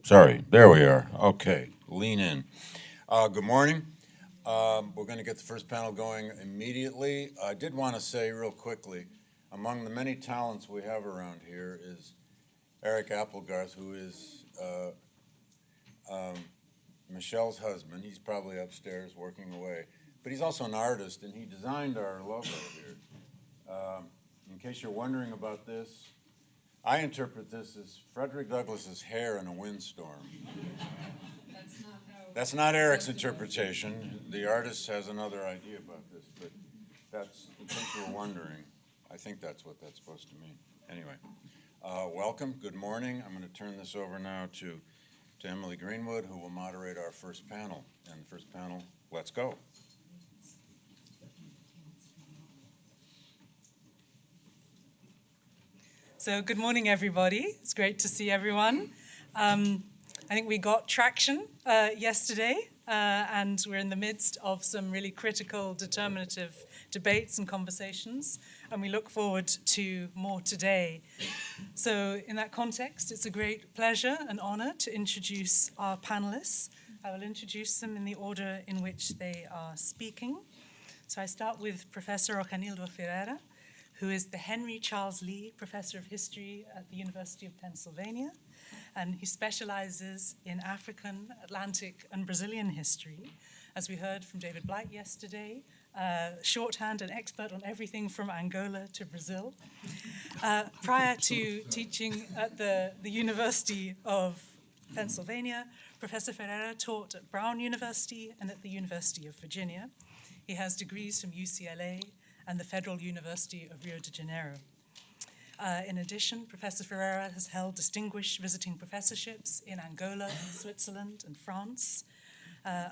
Sorry, there we are. Okay, lean in. Good morning. We're going to get the first panel going immediately. I did want to say real quickly, among the many talents we have around here is Eric Applegarth, who is Michelle's husband. He's probably upstairs working away. But he's also an artist, and he designed our logo here. In case you're wondering about this, I interpret this as Frederick Douglass's hair in a windstorm. That's not Eric's interpretation. The artist has another idea about this, but that's, in case you were wondering, I think that's what that's supposed to mean. Anyway, welcome, good morning. I'm going to turn this over now to Emily Greenwood, who will moderate our first panel. And the first panel, let's go. So good morning, everybody. It's great to see everyone. I think we got traction yesterday, and we're in the midst of some really critical, determinative debates and conversations, and we look forward to more today. So in that context, it's a great pleasure and honor to introduce our panelists. I will introduce them in the order in which they are speaking. So I start with Professor Roquinaldo Ferreira, who is the Henry Charles Lee Professor of History at the University of Pennsylvania, and he specializes in African, Atlantic, and Brazilian history. As we heard from David Blight yesterday, shorthand and expert on everything from Angola to Brazil. Prior to teaching at the University of Pennsylvania, Professor Ferreira taught at Brown University and at the University of Virginia. He has degrees from UCLA and the Federal University of Rio de Janeiro. In addition, Professor Ferreira has held distinguished visiting professorships in Angola, Switzerland, and France.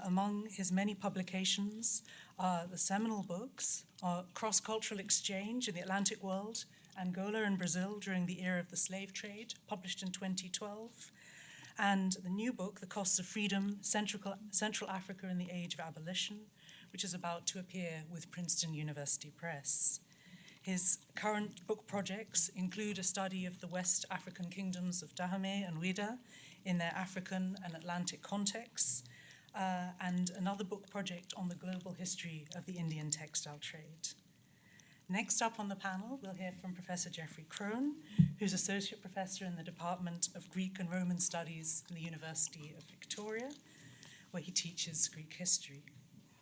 Among his many publications are the seminal books, Cross-Cultural Exchange in the Atlantic World, Angola and Brazil during the era of the slave trade, published in 2012, and the new book, The Costs of Freedom, Central Africa in the Age of Abolition, which is about to appear with Princeton University Press. His current book projects include a study of the West African kingdoms of Dahomey and Ouida in their African and Atlantic contexts, and another book project on the global history of the Indian textile trade. Next up on the panel, we'll hear from Professor Geoffrey Kron, who's Associate Professor in the Department of Greek and Roman Studies in the University of Victoria, where he teaches Greek history.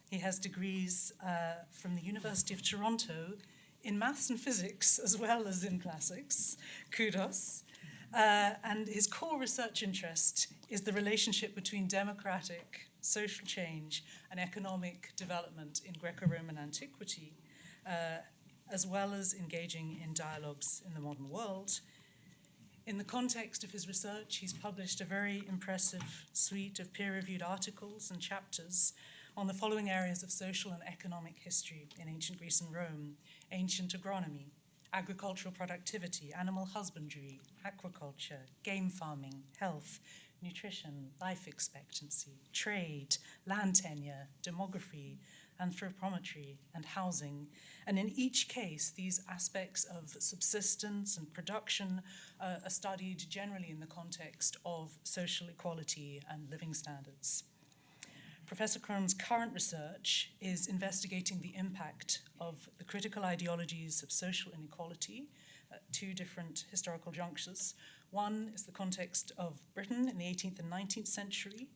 He has degrees from the University of Toronto in maths and physics, as well as in classics. Kudos. And his core research interest is the relationship between democratic social change and economic development in Greco-Roman antiquity, as well as engaging in dialogues in the modern world. In the context of his research, he's published a very impressive suite of peer-reviewed articles and chapters on the following areas of social and economic history in ancient Greece and Rome: ancient agronomy, agricultural productivity, animal husbandry, aquaculture, game farming, health, nutrition, life expectancy, trade, land tenure, demography, anthropometry, and housing. And in each case, these aspects of subsistence and production are studied generally in the context of social equality and living standards. Professor Kron's current research is investigating the impact of the critical ideologies of social inequality at two different historical junctures. One is the context of Britain in the 18th and 19th century,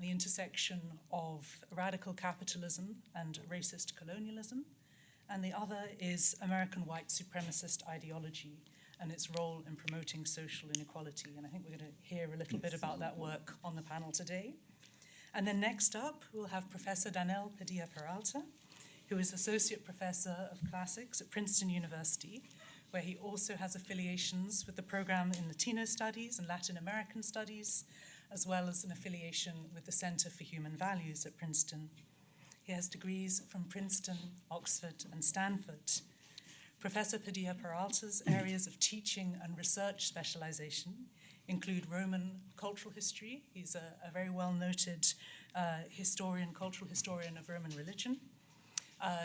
the intersection of radical capitalism and racist colonialism. And the other is American white supremacist ideology and its role in promoting social inequality. And I think we're going to hear a little bit about that work on the panel today. And then next up, we'll have Professor Padilla Peralta, who is Associate Professor of Classics at Princeton University, where he also has affiliations with the program in Latino Studies and Latin American Studies, as well as an affiliation with the Center for Human Values at Princeton. He has degrees from Princeton, Oxford, and Stanford. Professor Padilla Peralta's areas of teaching and research specialization include Roman cultural history. He's a very well-noted cultural historian of Roman religion.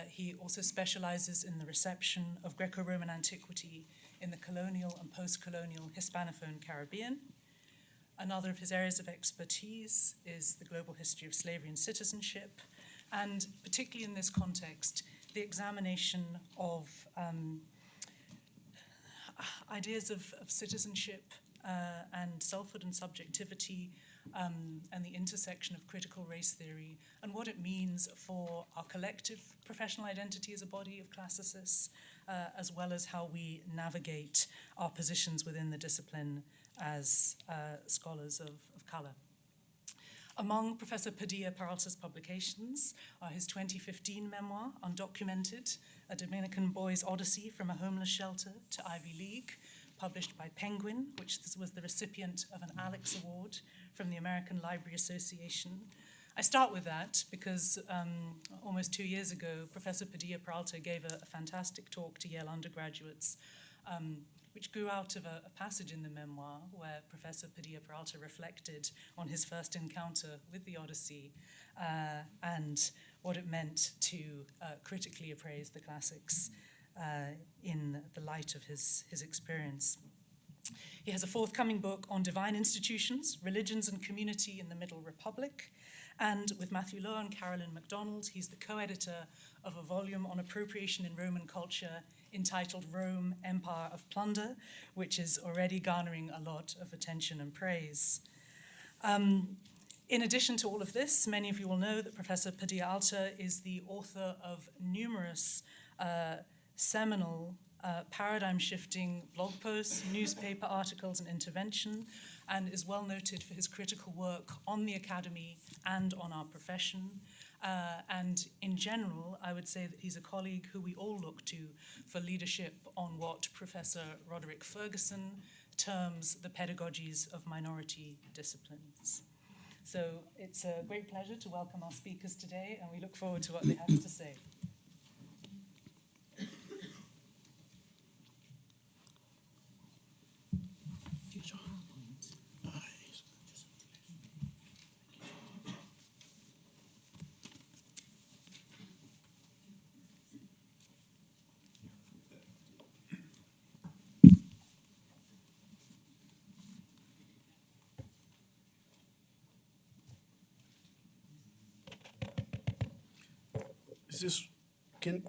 He also specializes in the reception of Greco-Roman antiquity in the colonial and post-colonial Hispanophone Caribbean. Another of his areas of expertise is the global history of slavery and citizenship, and particularly in this context, the examination of ideas of citizenship and selfhood and subjectivity, and the intersection of critical race theory, and what it means for our collective professional identity as a body of classicists, as well as how we navigate our positions within the discipline as scholars of color. Among Professor Padilla Peralta's publications are his 2015 memoir, Undocumented, A Dominican Boy's Odyssey from a Homeless Shelter to Ivy League, published by Penguin, which was the recipient of an Alex Award from the American Library Association. I start with that because almost 2 years ago, Professor Padilla Peralta gave a fantastic talk to Yale undergraduates, which grew out of a passage in the memoir where Professor Padilla Peralta reflected on his first encounter with the Odyssey and what it meant to critically appraise the classics in the light of his experience. He has a forthcoming book on divine institutions, religions and community in the Middle Republic, and with Matthew Lowe and Carolyn MacDonald, he's the co-editor of a volume on appropriation in Roman culture entitled Rome, Empire of Plunder, which is already garnering a lot of attention and praise. In addition to all of this, many of you will know that Professor Padilla is the author of numerous seminal paradigm-shifting blog posts, newspaper articles, and intervention, and is well noted for his critical work on the academy and on our profession. And in general, I would say that he's a colleague who we all look to for leadership on what Professor Roderick Ferguson terms the pedagogies of minority disciplines. So it's a great pleasure to welcome our speakers today, and we look forward to what they have to say.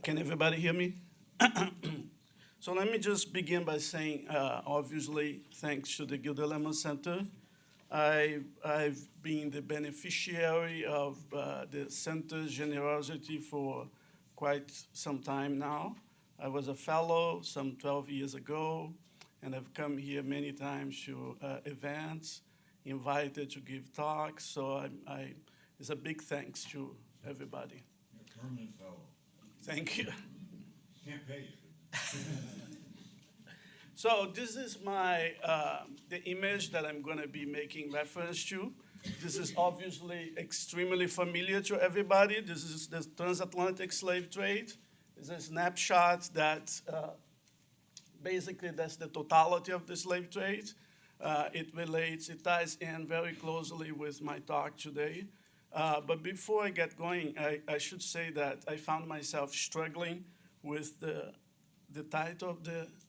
Can everybody hear me? So let me just begin by saying, obviously, thanks to the Gilder Lehrman Center. I've been the beneficiary of the center's generosity for quite some time now. I was a fellow some 12 years ago, and I've come here many times to events, invited to give talks. So it's a big thanks to everybody. Permanent fellow. Thank you. Can't pay you. So this is my the image that I'm going to be making reference to. This is obviously extremely familiar to everybody. This is the transatlantic slave trade. It's a snapshot that basically that's the totality of the slave trade. It ties in very closely with my talk today. But before I get going, I should say that I found myself struggling with the title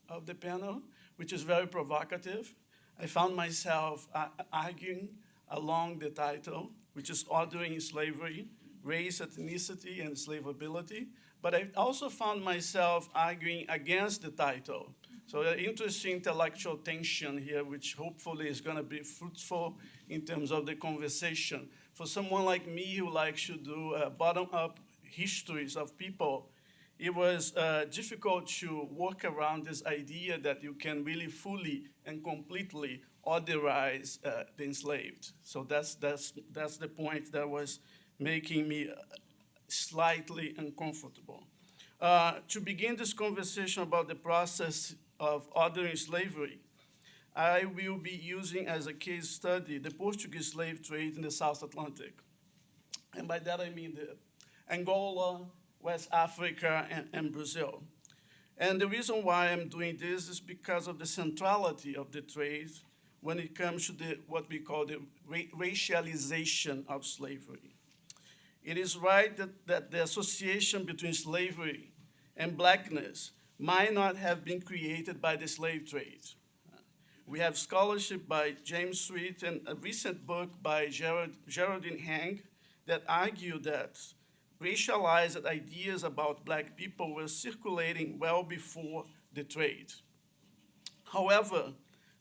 of the panel, which is very provocative. I found myself arguing along the title, which is Ordering Slavery, Race, Ethnicity, and Enslaveability. But I also found myself arguing against the title. So an interesting intellectual tension here, which hopefully is going to be fruitful in terms of the conversation. For someone like me who likes to do bottom-up histories of people, it was difficult to work around this idea that you can really fully and completely orderize the enslaved. So that's the point that was making me slightly uncomfortable. To begin this conversation about the process of ordering slavery, I will be using as a case study the Portuguese slave trade in the South Atlantic. And by that I mean the Angola, West Africa, and Brazil. And the reason why I'm doing this is because of the centrality of the trade when it comes to what we call the racialization of slavery. It is right that the association between slavery and blackness might not have been created by the slave trade. We have scholarship by James Sweet and a recent book by Geraldine Hang that argue that racialized ideas about black people were circulating well before the trade. However,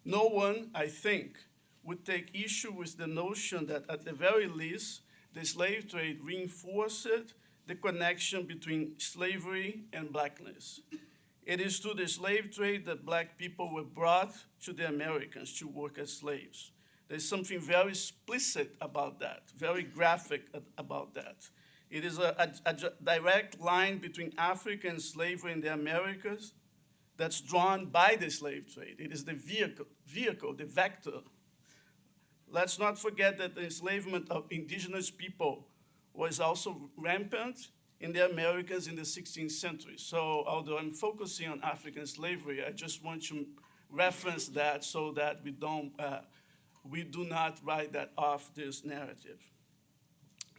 no one, I think, would take issue with the notion that at the very least, the slave trade reinforced the connection between slavery and blackness. It is through the slave trade that black people were brought to the Americans to work as slaves. There's something very explicit about that, very graphic about that. It is a direct line between African slavery in the Americas that's drawn by the slave trade. It is the vehicle, the vector. Let's not forget that the enslavement of indigenous people was also rampant in the Americas in the 16th century. So although I'm focusing on African slavery, I just want to reference that so that we do not write that off this narrative.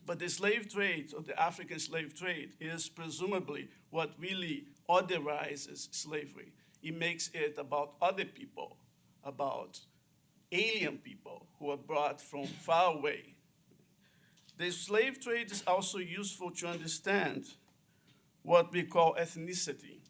But the slave trade, or the African slave trade, is presumably what really otherizes slavery. It makes it about other people, about alien people who are brought from far away. The slave trade is also useful to understand what we call ethnicity.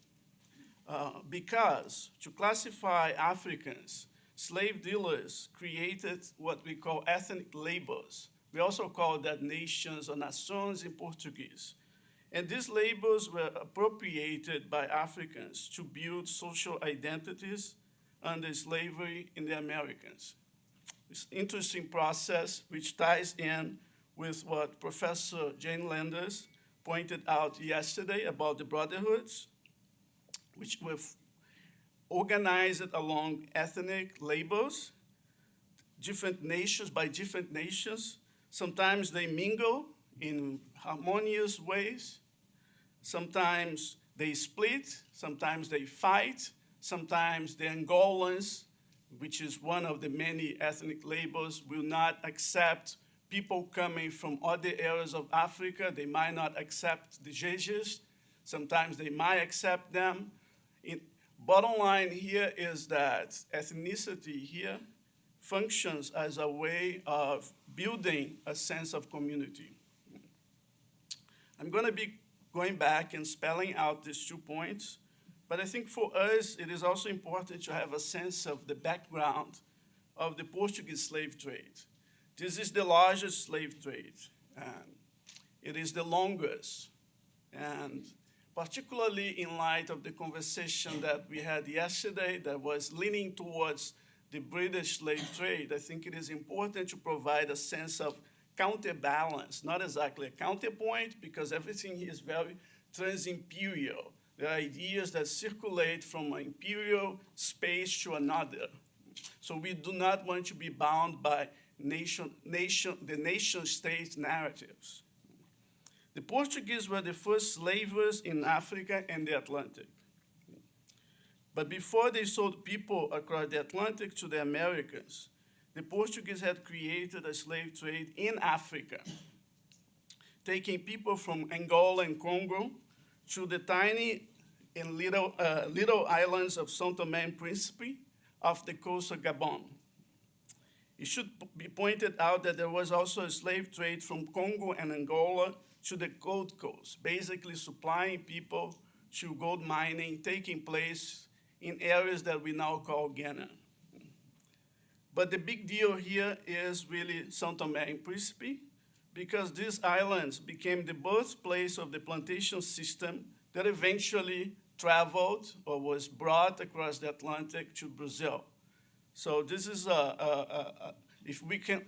Because to classify Africans, slave dealers created what we call ethnic labels. We also call that nations or nações in Portuguese. And these labels were appropriated by Africans to build social identities under slavery in the Americas. This interesting process which ties in with what Professor Jane Landers pointed out yesterday about the brotherhoods, which were organized along ethnic labels, different nations by different nations. Sometimes they mingle in harmonious ways. Sometimes they split. Sometimes they fight. Sometimes the Angolans, which is one of the many ethnic labels, will not accept people coming from other areas of Africa. They might not accept the Jejes. Sometimes they might accept them. Bottom line here is that ethnicity here functions as a way of building a sense of community. I'm going to be going back and spelling out these 2 points, but I think for us it is also important to have a sense of the background of the Portuguese slave trade. This is the largest slave trade, and it is the longest, and particularly in light of the conversation that we had yesterday that was leaning towards the British slave trade, I think it is important to provide a sense of counterbalance, not exactly a counterpoint, because everything here is very trans-imperial. There are ideas that circulate from an imperial space to another. So we do not want to be bound by the nation-state narratives. The Portuguese were the first slavers in Africa and the Atlantic. But before they sold people across the Atlantic to the Americans, the Portuguese had created a slave trade in Africa, taking people from Angola and Congo to the tiny and little islands of São Tomé and Príncipe off the coast of Gabon. It should be pointed out that there was also a slave trade from Congo and Angola to the Gold Coast, basically supplying people to gold mining taking place in areas that we now call Ghana. But the big deal here is really São Tomé and Príncipe, because these islands became the birthplace of the plantation system that eventually traveled or was brought across the Atlantic to Brazil. So this is if we can,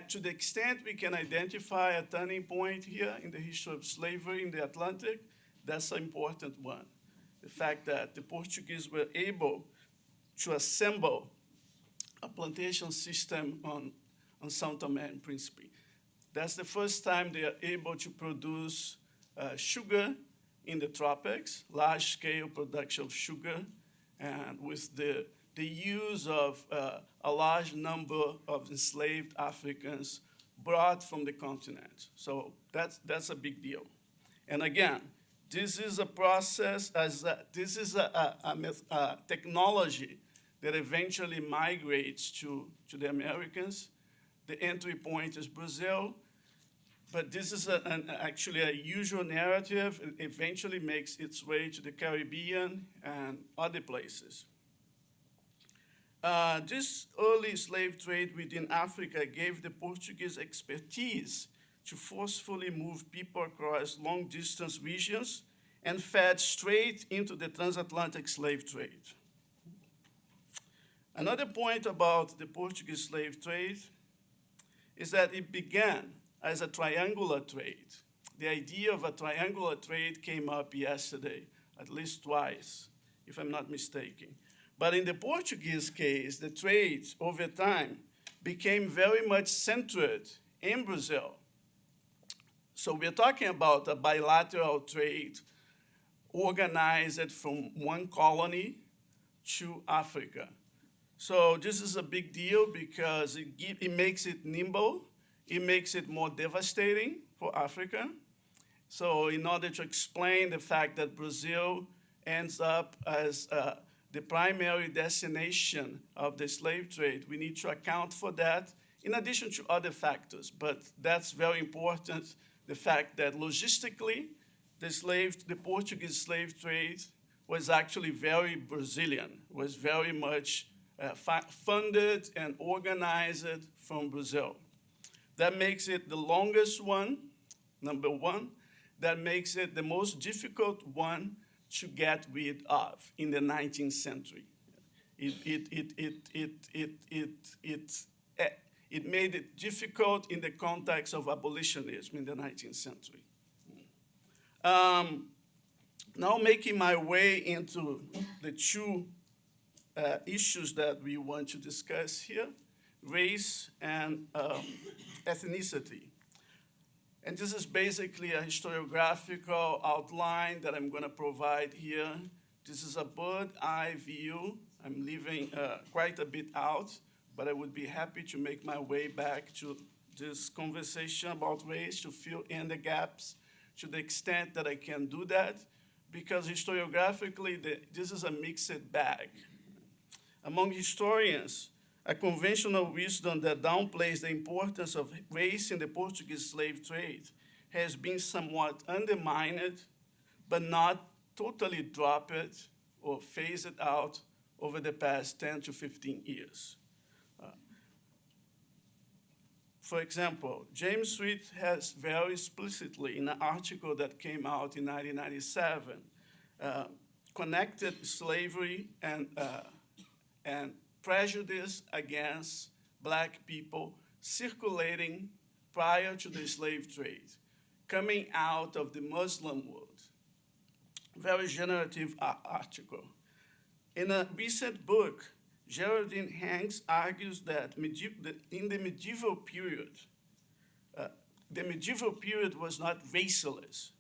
to the extent we can identify a turning point here in the history of slavery in the Atlantic, that's an important one. The fact that the Portuguese were able to assemble a plantation system on São Tomé and Príncipe. That's the first time they are able to produce sugar in the tropics, large-scale production of sugar, and with the use of a large number of enslaved Africans brought from the continent. So that's a big deal. And again, this is a process, this is a technology that eventually migrates to the Americans. The entry point is Brazil, but this is actually a usual narrative. It eventually makes its way to the Caribbean and other places. This early slave trade within Africa gave the Portuguese expertise to forcefully move people across long-distance regions and fed straight into the transatlantic slave trade. Another point about the Portuguese slave trade is that it began as a triangular trade. The idea of a triangular trade came up yesterday, at least twice, if I'm not mistaken. But in the Portuguese case, the trade over time became very much centered in Brazil. So we're talking about a bilateral trade organized from one colony to Africa. So this is a big deal because it makes it nimble, it makes it more devastating for Africa. So in order to explain the fact that Brazil ends up as the primary destination of the slave trade, we need to account for that in addition to other factors. But that's very important, the fact that logistically, the Portuguese slave trade was actually very Brazilian, was very much funded and organized from Brazil. That makes it the longest one, number one. That makes it the most difficult one to get rid of in the 19th century. It made it difficult in the context of abolitionism in the 19th century. Now making my way into the two issues that we want to discuss here, race and ethnicity. And this is basically a historiographical outline that I'm going to provide here. This is a bird's eye view. I'm leaving quite a bit out, but I would be happy to make my way back to this conversation about race to fill in the gaps to the extent that I can do that, because historiographically, this is a mixed bag. Among historians, a conventional wisdom that downplays the importance of race in the Portuguese slave trade has been somewhat undermined, but not totally dropped or phased out over the past 10 to 15 years. For example, James Sweet has very explicitly, in an article that came out in 1997, connected slavery and prejudice against black people circulating prior to the slave trade, coming out of the Muslim world. Very generative article. In a recent book, Geraldine Hanks argues that in the medieval period was not racialist,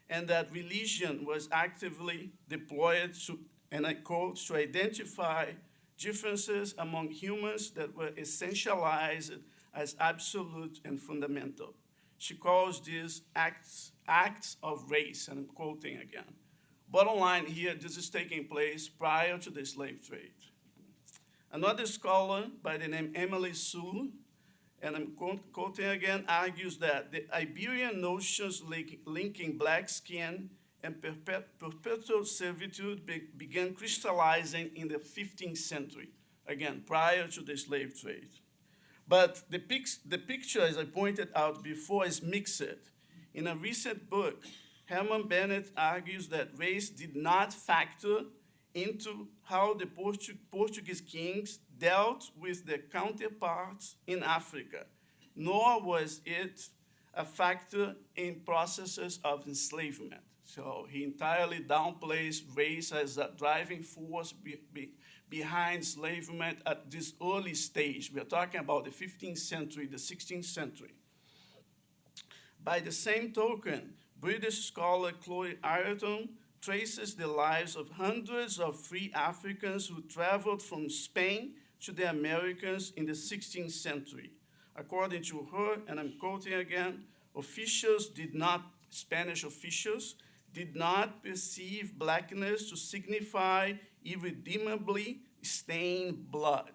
and that religion was actively deployed to, and I quote, to identify differences among humans that were essentialized as absolute and fundamental. She calls these acts of race, and I'm quoting again. Bottom line here, this is taking place prior to the slave trade. Another scholar by the name Emily Sewell, and I'm quoting again, argues that the Iberian notions linking black skin and perpetual servitude began crystallizing in the 15th century, again, prior to the slave trade. But the picture, as I pointed out before, is mixed. In a recent book, Herman Bennett argues that race did not factor into how the Portuguese kings dealt with their counterparts in Africa, nor was it a factor in processes of enslavement. So he entirely downplays race as a driving force behind enslavement at this early stage. We are talking about the 15th century, the 16th century. By the same token, British scholar Chloe Ayrton traces the lives of hundreds of free Africans who traveled from Spain to the Americas in the 16th century. According to her, and I'm quoting again, Spanish officials did not perceive blackness to signify irredeemably stained blood.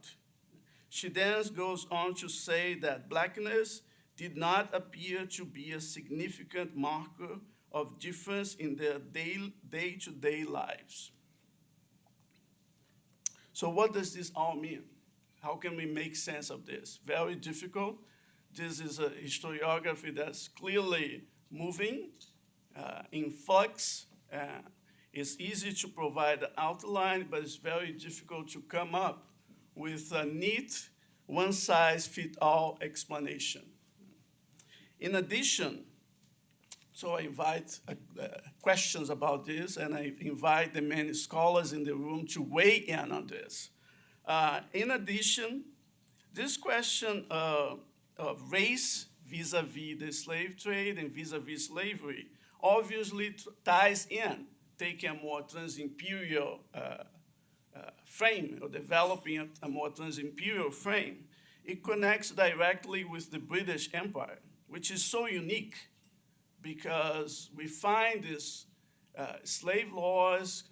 She then goes on to say that blackness did not appear to be a significant marker of difference in their day-to-day lives. So what does this all mean? How can we make sense of this? Very difficult. This is a historiography that's clearly moving, in flux. It's easy to provide an outline, but it's very difficult to come up with a neat, one-size-fits-all explanation. In addition, so I invite questions about this, and I invite the many scholars in the room to weigh in on this. In addition, this question of race vis-a-vis the slave trade and vis-a-vis slavery obviously ties in, taking a more trans-imperial frame, or developing a more trans-imperial frame. It connects directly with the British Empire, which is so unique because we find these slave laws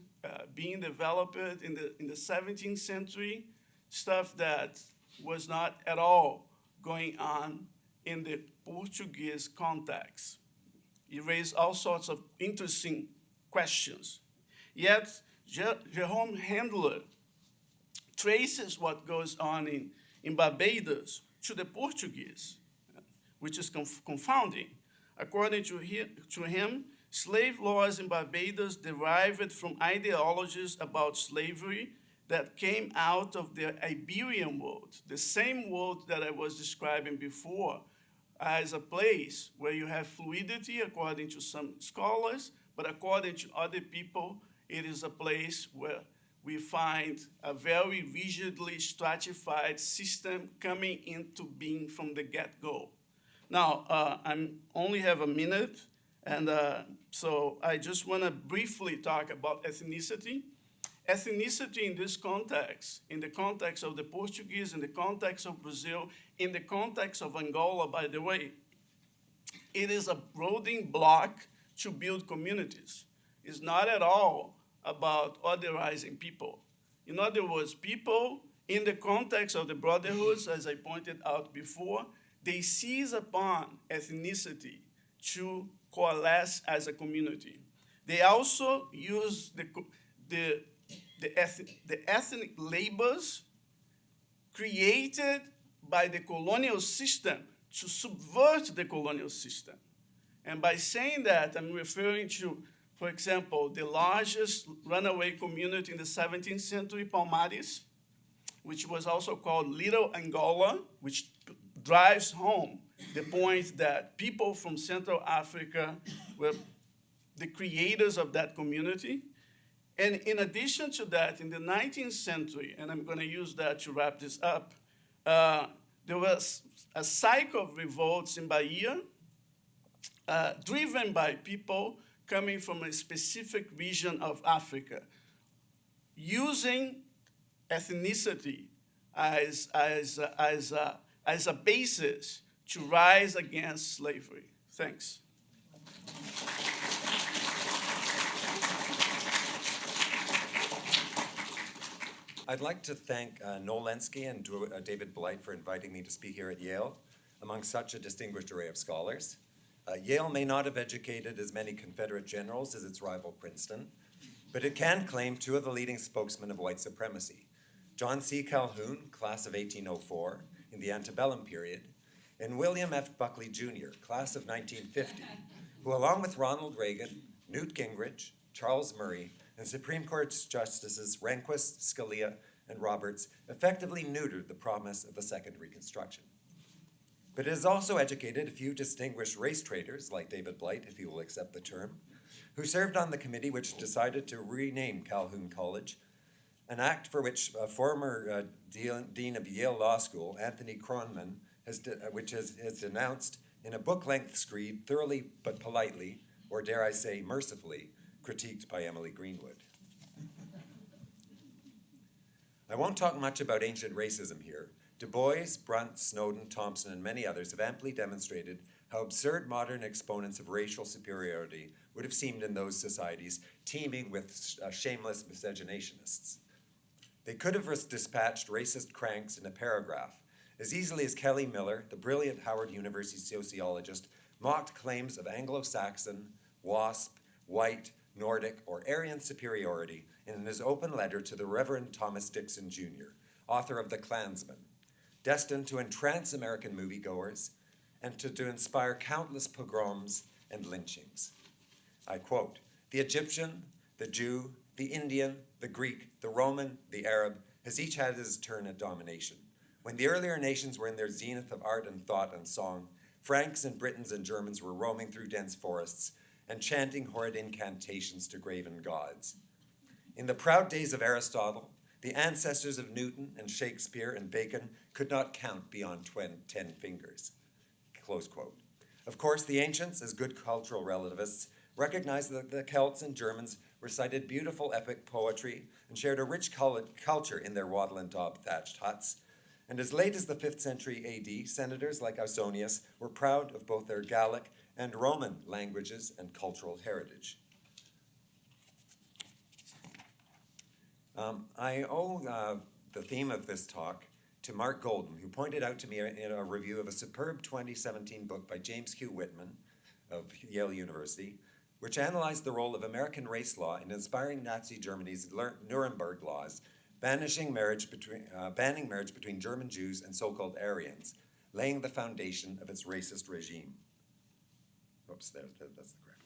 being developed in the 17th century, stuff that was not at all going on in the Portuguese context. It raised all sorts of interesting questions. Yet, Jerome Handler traces what goes on in Barbados to the Portuguese, which is confounding. According to him, slave laws in Barbados derived from ideologies about slavery that came out of the Iberian world, the same world that I was describing before, as a place where you have fluidity, according to some scholars, but according to other people, it is a place where we find a very rigidly stratified system coming into being from the get-go. Now, I only have a minute, and so I just want to briefly talk about ethnicity. Ethnicity in this context, in the context of the Portuguese, in the context of Brazil, in the context of Angola, by the way, it is a building block to build communities. It's not at all about otherizing people. In other words, people in the context of the brotherhoods, as I pointed out before, they seize upon ethnicity to coalesce as a community. They also use the ethnic labels created by the colonial system to subvert the colonial system. And by saying that, I'm referring to, for example, the largest runaway community in the 17th century, Palmares, which was also called Little Angola, which drives home the point that people from Central Africa were the creators of that community. And in addition to that, in the 19th century, and I'm going to use that to wrap this up, there was a cycle of revolts in Bahia driven by people coming from a specific region of Africa, using ethnicity as a basis to rise against slavery. Thanks. I'd like to thank Noel Lenski and David Blight for inviting me to speak here at Yale among such a distinguished array of scholars. Yale may not have educated as many Confederate generals as its rival Princeton, but it can claim two of the leading spokesmen of white supremacy, John C. Calhoun, class of 1804, in the antebellum period, and William F. Buckley Jr., class of 1950, who along with Ronald Reagan, Newt Gingrich, Charles Murray, and Supreme Court Justices Rehnquist, Scalia, and Roberts effectively neutered the promise of a second Reconstruction. But it has also educated a few distinguished race traders, like David Blight, if he will accept the term, who served on the committee which decided to rename Calhoun College, an act for which former Dean of Yale Law School, Anthony Kron, has denounced in a book-length screed, thoroughly but politely, or dare I say mercifully, critiqued by Emily Greenwood. I won't talk much about ancient racism here. Du Bois, Brunt, Snowden, Thompson, and many others have amply demonstrated how absurd modern exponents of racial superiority would have seemed in those societies teeming with shameless miscegenationists. They could have dispatched racist cranks in a paragraph, as easily as Kelly Miller, the brilliant Howard University sociologist, mocked claims of Anglo-Saxon, WASP, white, Nordic, or Aryan superiority in his open letter to the Reverend Thomas Dixon Jr., author of The Klansman, destined to entrance American moviegoers and to inspire countless pogroms and lynchings. I quote, "The Egyptian, the Jew, the Indian, the Greek, the Roman, the Arab has each had his turn at domination. When the earlier nations were in their zenith of art and thought and song, Franks and Britons and Germans were roaming through dense forests and chanting horrid incantations to graven gods. In the proud days of Aristotle, the ancestors of Newton and Shakespeare and Bacon could not count beyond 10 fingers." Close quote. Of course, the ancients, as good cultural relativists, recognized that the Celts and Germans recited beautiful epic poetry and shared a rich culture in their wattle and daub thatched huts. And as late as the 5th century AD, senators like Ausonius were proud of both their Gallic and Roman languages and cultural heritage. I owe the theme of this talk to Mark Golden, who pointed out to me in a review of a superb 2017 book by James Q. Whitman of Yale University, which analyzed the role of American race law in inspiring Nazi Germany's Nuremberg laws, banning marriage between German Jews and so-called Aryans, laying the foundation of its racist regime. Oops, that's the correct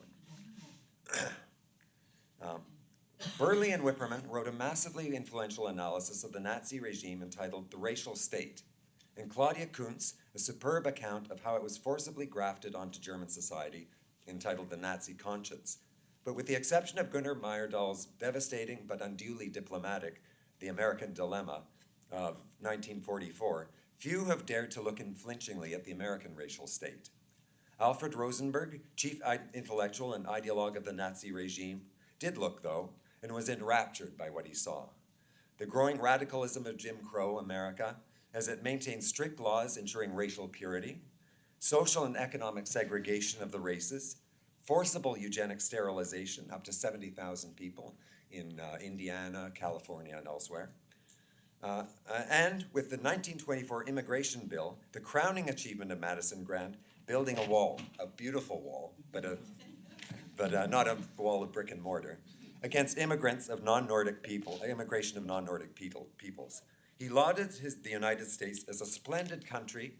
one. Burley and Whipperman wrote a massively influential analysis of the Nazi regime entitled The Racial State, and Claudia Kuntz, a superb account of how it was forcibly grafted onto German society, entitled The Nazi Conscience. But with the exception of Gunnar Myrdal's devastating but unduly diplomatic The American Dilemma of 1944, few have dared to look unflinchingly at the American racial state. Alfred Rosenberg, chief intellectual and ideologue of the Nazi regime, did look, though, and was enraptured by what he saw. The growing radicalism of Jim Crow America, as it maintained strict laws ensuring racial purity, social and economic segregation of the races, forcible eugenic sterilization, up to 70,000 people in Indiana, California, and elsewhere. And with the 1924 immigration bill, the crowning achievement of Madison Grant, building a wall, a beautiful wall, but not a wall of brick and mortar, against immigrants of non-Nordic people, immigration of non-Nordic peoples. He lauded the United States as a splendid country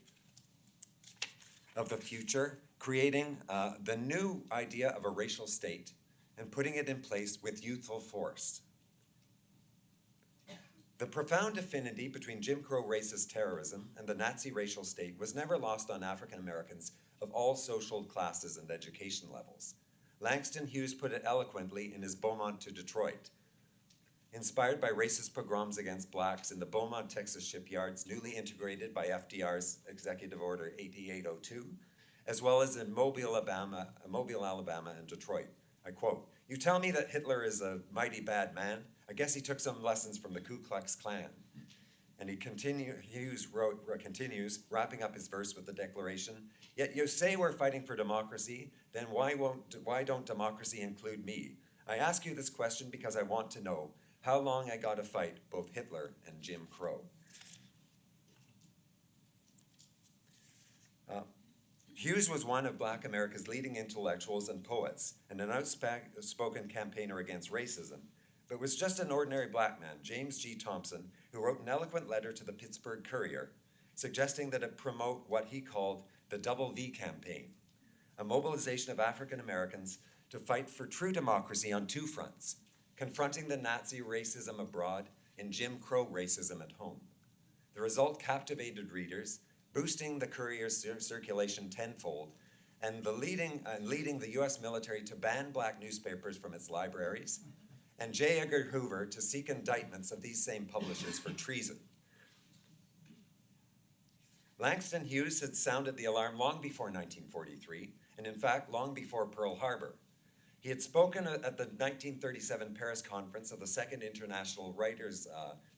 of the future, creating the new idea of a racial state and putting it in place with youthful force. The profound affinity between Jim Crow racist terrorism and the Nazi racial state was never lost on African Americans of all social classes and education levels. Langston Hughes put it eloquently in his Beaumont to Detroit. Inspired by racist pogroms against blacks in the Beaumont, Texas shipyards, newly integrated by FDR's Executive Order 8802, as well as in Mobile, Alabama, and Detroit. I quote, "You tell me that Hitler is a mighty bad man. I guess he took some lessons from the Ku Klux Klan." And Hughes continues, wrapping up his verse with the declaration, "Yet you say we're fighting for democracy, then why don't democracy include me? I ask you this question because I want to know how long I gotta fight both Hitler and Jim Crow." Hughes was one of Black America's leading intellectuals and poets, and an outspoken campaigner against racism, but was just an ordinary black man, James G. Thompson, who wrote an eloquent letter to the Pittsburgh Courier, suggesting that it promote what he called the Double V campaign, a mobilization of African Americans to fight for true democracy on two fronts, confronting the Nazi racism abroad and Jim Crow racism at home. The result captivated readers, boosting the Courier's circulation tenfold, and leading the U.S. military to ban black newspapers from its libraries, and J. Edgar Hoover to seek indictments of these same publishers for treason. Langston Hughes had sounded the alarm long before 1943, and in fact, long before Pearl Harbor. He had spoken at the 1937 Paris Conference of the Second International Writers'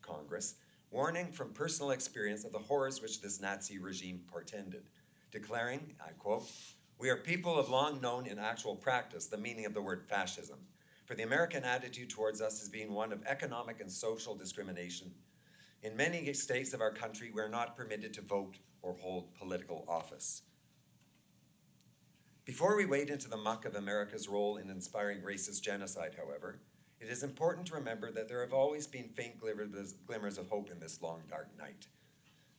Congress, warning from personal experience of the horrors which this Nazi regime portended, declaring, I quote, "We are people who have long known in actual practice the meaning of the word fascism. for the American attitude towards us has been one of economic and social discrimination. In many states of our country, we're not permitted to vote or hold political office. Before we wade into the muck of America's role in inspiring racist genocide, however, it is important to remember that there have always been faint glimmers of hope in this long, dark night.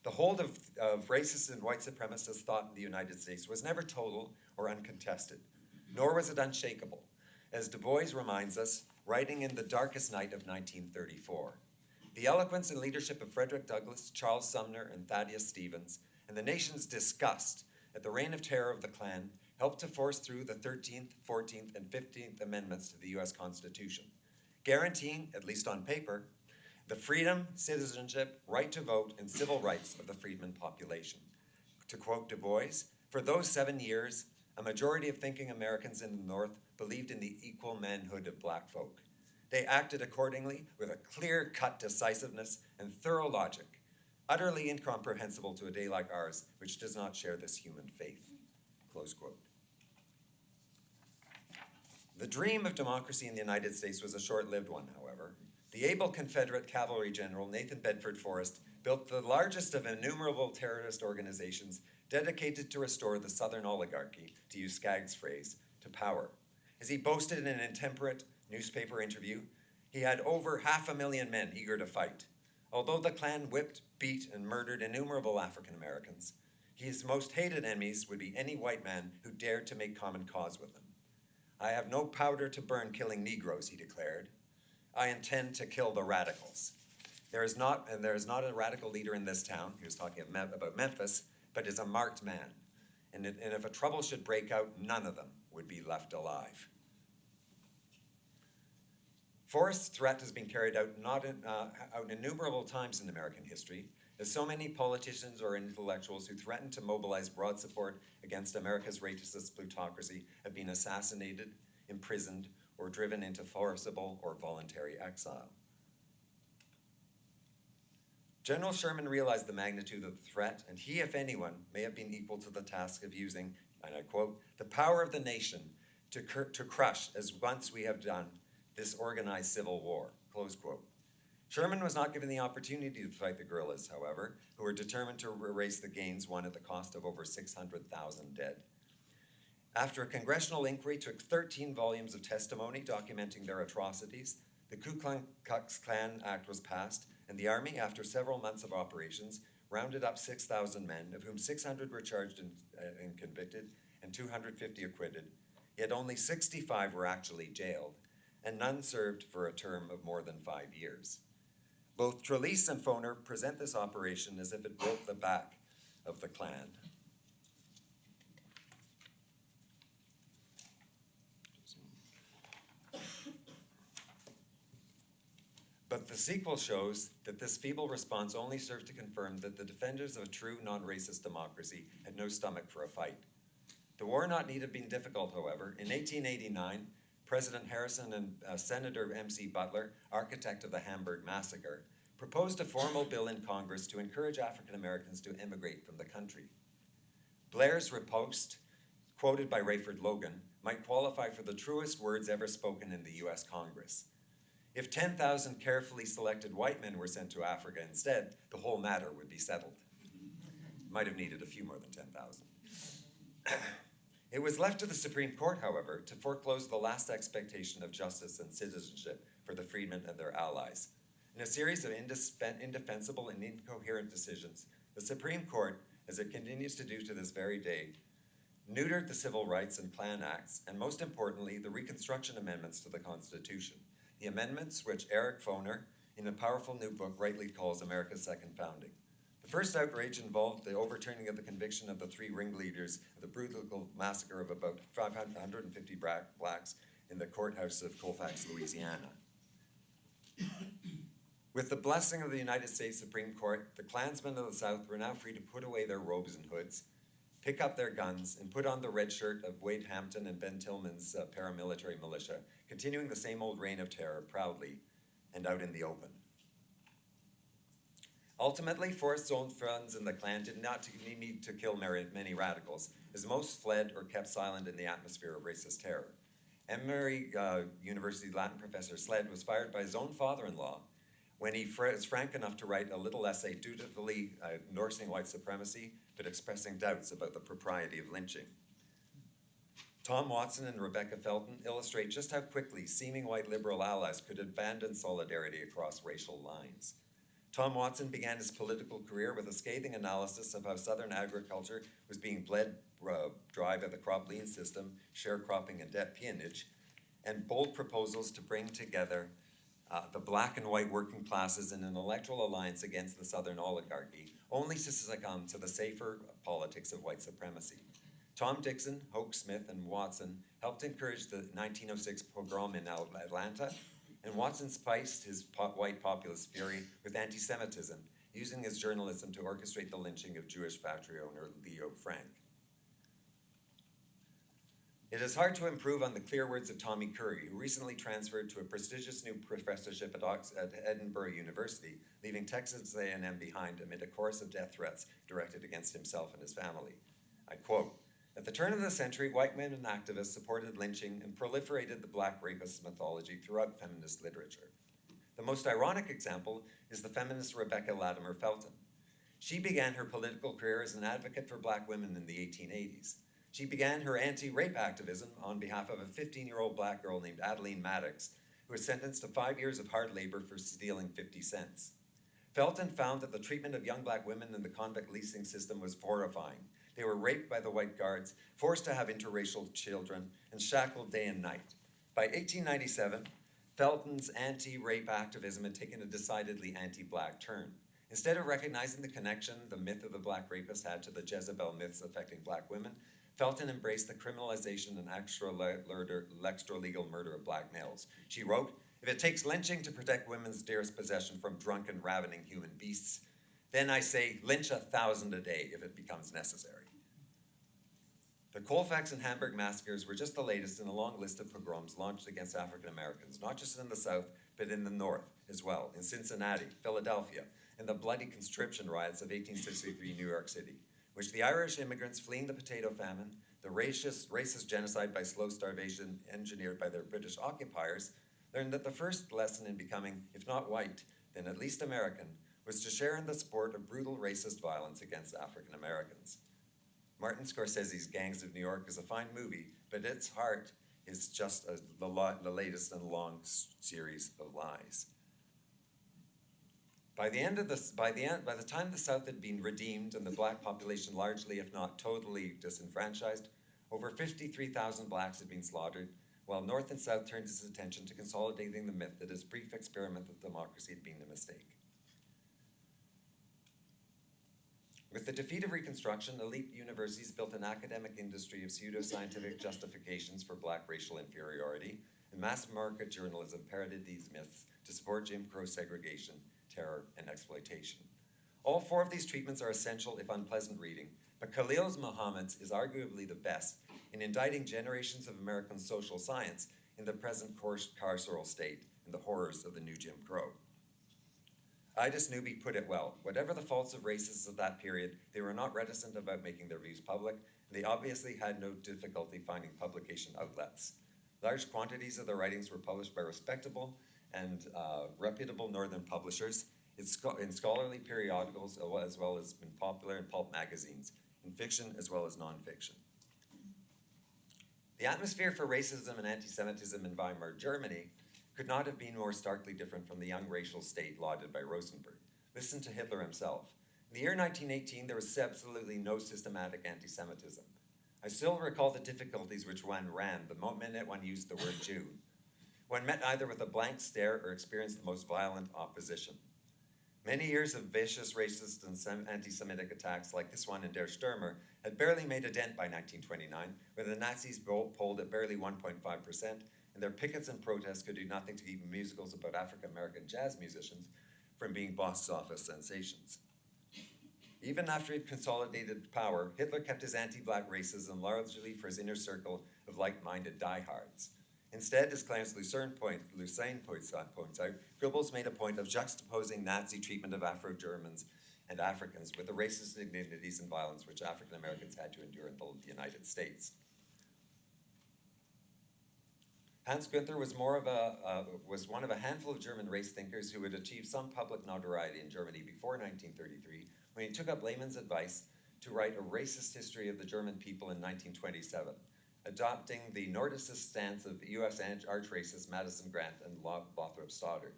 The hold of racist and white supremacist thought in the United States was never total or uncontested, nor was it unshakable, as Du Bois reminds us, writing in the darkest night of 1934. The eloquence and leadership of Frederick Douglass, Charles Sumner, and Thaddeus Stevens, and the nation's disgust at the reign of terror of the Klan helped to force through the 13th, 14th, and 15th Amendments to the U.S. Constitution, guaranteeing, at least on paper, the freedom, citizenship, right to vote, and civil rights of the freedmen population. To quote Du Bois, "For those 7 years, a majority of thinking Americans in the North believed in the equal manhood of black folk. They acted accordingly with a clear-cut decisiveness and thorough logic, utterly incomprehensible to a day like ours, which does not share this human faith." Close quote. The dream of democracy in the United States was a short-lived one, however. The able Confederate cavalry general Nathan Bedford Forrest built the largest of innumerable terrorist organizations dedicated to restore the Southern oligarchy, to use Skagg's phrase, to power. As he boasted in an intemperate newspaper interview, he had over 500,000 men eager to fight. Although the Klan whipped, beat, and murdered innumerable African Americans, his most hated enemies would be any white man who dared to make common cause with them. "I have no powder to burn killing Negroes," he declared. "I intend to kill the radicals. There is not a radical leader in this town," he was talking about Memphis, "but is a marked man. And if a trouble should break out, none of them would be left alive." Forrest's threat has been carried out out innumerable times in American history, as so many politicians or intellectuals who threatened to mobilize broad support against America's racist plutocracy have been assassinated, imprisoned, or driven into forcible or voluntary exile. General Sherman realized the magnitude of the threat, and he, if anyone, may have been equal to the task of using, and I quote, "the power of the nation to crush, as once we have done, this organized civil war," close quote. Sherman was not given the opportunity to fight the guerrillas, however, who were determined to erase the gains won at the cost of over 600,000 dead. After a congressional inquiry took 13 volumes of testimony documenting their atrocities, the Ku Klux Klan Act was passed, and the Army, after several months of operations, rounded up 6,000 men, of whom 600 were charged and convicted, and 250 acquitted. Yet only 65 were actually jailed, and none served for a term of more than 5 years. Both Trelease and Foner present this operation as if it broke the back of the Klan. But the sequel shows that this feeble response only served to confirm that the defenders of a true non-racist democracy had no stomach for a fight. The war need have been difficult, however. In 1889, President Harrison and Senator M.C. Butler, architect of the Hamburg Massacre, proposed a formal bill in Congress to encourage African Americans to emigrate from the country. Blair's riposte, quoted by Rayford Logan, might qualify for the truest words ever spoken in the U.S. Congress. If 10,000 carefully selected white men were sent to Africa instead, the whole matter would be settled. Might have needed a few more than 10,000. It was left to the Supreme Court, however, to foreclose the last expectation of justice and citizenship for the freedmen and their allies. In a series of indefensible and incoherent decisions, the Supreme Court, as it continues to do to this very day, neutered the Civil Rights and Klan Acts, and most importantly, the Reconstruction Amendments to the Constitution. The amendments which Eric Foner, in a powerful new book, rightly calls America's Second Founding. The first outrage involved the overturning of the conviction of the 3 ringleaders of the brutal massacre of about 550 blacks in the courthouse of Colfax, Louisiana. With the blessing of the United States Supreme Court, the Klansmen of the South were now free to put away their robes and hoods, pick up their guns, and put on the red shirt of Wade Hampton and Ben Tillman's paramilitary militia, continuing the same old reign of terror proudly and out in the open. Ultimately, Forrest's own friends in the Klan did not need to kill many radicals, as most fled or kept silent in the atmosphere of racist terror. Emory University Latin professor Sled was fired by his own father-in-law when he was frank enough to write a little essay dutifully endorsing white supremacy, but expressing doubts about the propriety of lynching. Tom Watson and Rebecca Felton illustrate just how quickly seeming white liberal allies could abandon solidarity across racial lines. Tom Watson began his political career with a scathing analysis of how Southern agriculture was being bled dry by the crop lien system, sharecropping, and debt peonage, and bold proposals to bring together the black and white working classes in an electoral alliance against the Southern oligarchy, only to succumb to the safer politics of white supremacy. Tom Dixon, Hoke Smith, and Watson helped encourage the 1906 pogrom in Atlanta, and Watson spiced his white populist fury with anti-Semitism, using his journalism to orchestrate the lynching of Jewish factory owner Leo Frank. It is hard to improve on the clear words of Tommy Curry, who recently transferred to a prestigious new professorship at Edinburgh University, leaving Texas A&M behind amid a chorus of death threats directed against himself and his family. I quote, "At the turn of the century, white men and activists supported lynching and proliferated the black rapist mythology throughout feminist literature. The most ironic example is the feminist Rebecca Latimer Felton. She began her political career as an advocate for black women in the 1880s. She began her anti-rape activism on behalf of a 15-year-old black girl named Adeline Maddox, who was sentenced to 5 years of hard labor for stealing 50 cents. Felton found that the treatment of young black women in the convict leasing system was horrifying. They were raped by the white guards, forced to have interracial children, and shackled day and night. By 1897, Felton's anti-rape activism had taken a decidedly anti-black turn. Instead of recognizing the connection the myth of the black rapist had to the Jezebel myths affecting black women, Felton embraced the criminalization and extra-legal murder of black males. She wrote, "If it takes lynching to protect women's dearest possession from drunken, ravening human beasts, then I say lynch 1,000 a day if it becomes necessary." The Colfax and Hamburg massacres were just the latest in a long list of pogroms launched against African Americans, not just in the South, but in the North as well, in Cincinnati, Philadelphia, and the bloody conscription riots of 1863 New York City, which the Irish immigrants fleeing the potato famine, the racist genocide by slow starvation engineered by their British occupiers, learned that the first lesson in becoming, if not white, then at least American, was to share in the sport of brutal racist violence against African Americans. Martin Scorsese's Gangs of New York is a fine movie, but its heart is just the latest in a long series of lies. By the time the South had been redeemed and the black population largely, if not totally, disenfranchised, over 53,000 blacks had been slaughtered, while North and South turned its attention to consolidating the myth that his brief experiment with democracy had been a mistake. With the defeat of Reconstruction, elite universities built an academic industry of pseudoscientific justifications for black racial inferiority, and mass market journalism parroted these myths to support Jim Crow segregation, terror, and exploitation. All four of these treatments are essential, if unpleasant, reading, but Khalil Muhammad's is arguably the best in indicting generations of American social science in the present carceral state and the horrors of the new Jim Crow. Idis Newby put it well. Whatever the faults of racists of that period, they were not reticent about making their views public, and they obviously had no difficulty finding publication outlets. Large quantities of their writings were published by respectable and reputable northern publishers in scholarly periodicals, as well as in popular and pulp magazines, in fiction as well as nonfiction. The atmosphere for racism and anti-Semitism in Weimar Germany could not have been more starkly different from the young racial state lauded by Rosenberg. Listen to Hitler himself. In the year 1918, there was absolutely no systematic anti-Semitism. I still recall the difficulties which one ran the minute one used the word Jew. One met either with a blank stare or experienced the most violent opposition. Many years of vicious racist and anti-Semitic attacks like this one in Der Stürmer had barely made a dent by 1929, where the Nazis polled at barely 1.5%, and their pickets and protests could do nothing to keep musicals about African-American jazz musicians from being box office sensations. Even after he'd consolidated power, Hitler kept his anti-black racism largely for his inner circle of like-minded diehards. Instead, as Clarence Lucerne points out, Goebbels made a point of juxtaposing Nazi treatment of Afro-Germans and Africans with the racist indignities and violence which African-Americans had to endure in the United States. Hans Günther was was one of a handful of German race thinkers who had achieved some public notoriety in Germany before 1933, when he took up Lehrman's advice to write a racist history of the German people in 1927, adopting the Nordicist stance of US arch-racist Madison Grant and Lothrop Stoddard.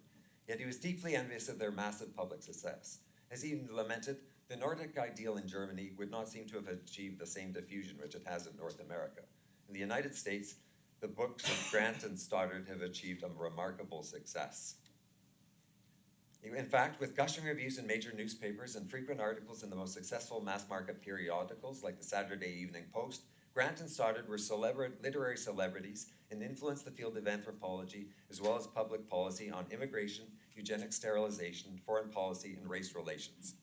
Yet he was deeply envious of their massive public success. As he lamented, the Nordic ideal in Germany would not seem to have achieved the same diffusion which it has in North America. In the United States, the books of Grant and Stoddard have achieved a remarkable success. In fact, with gushing reviews in major newspapers and frequent articles in the most successful mass-market periodicals like the Saturday Evening Post, Grant and Stoddard were literary celebrities and influenced the field of anthropology as well as public policy on immigration, eugenic sterilization, foreign policy, and race relations.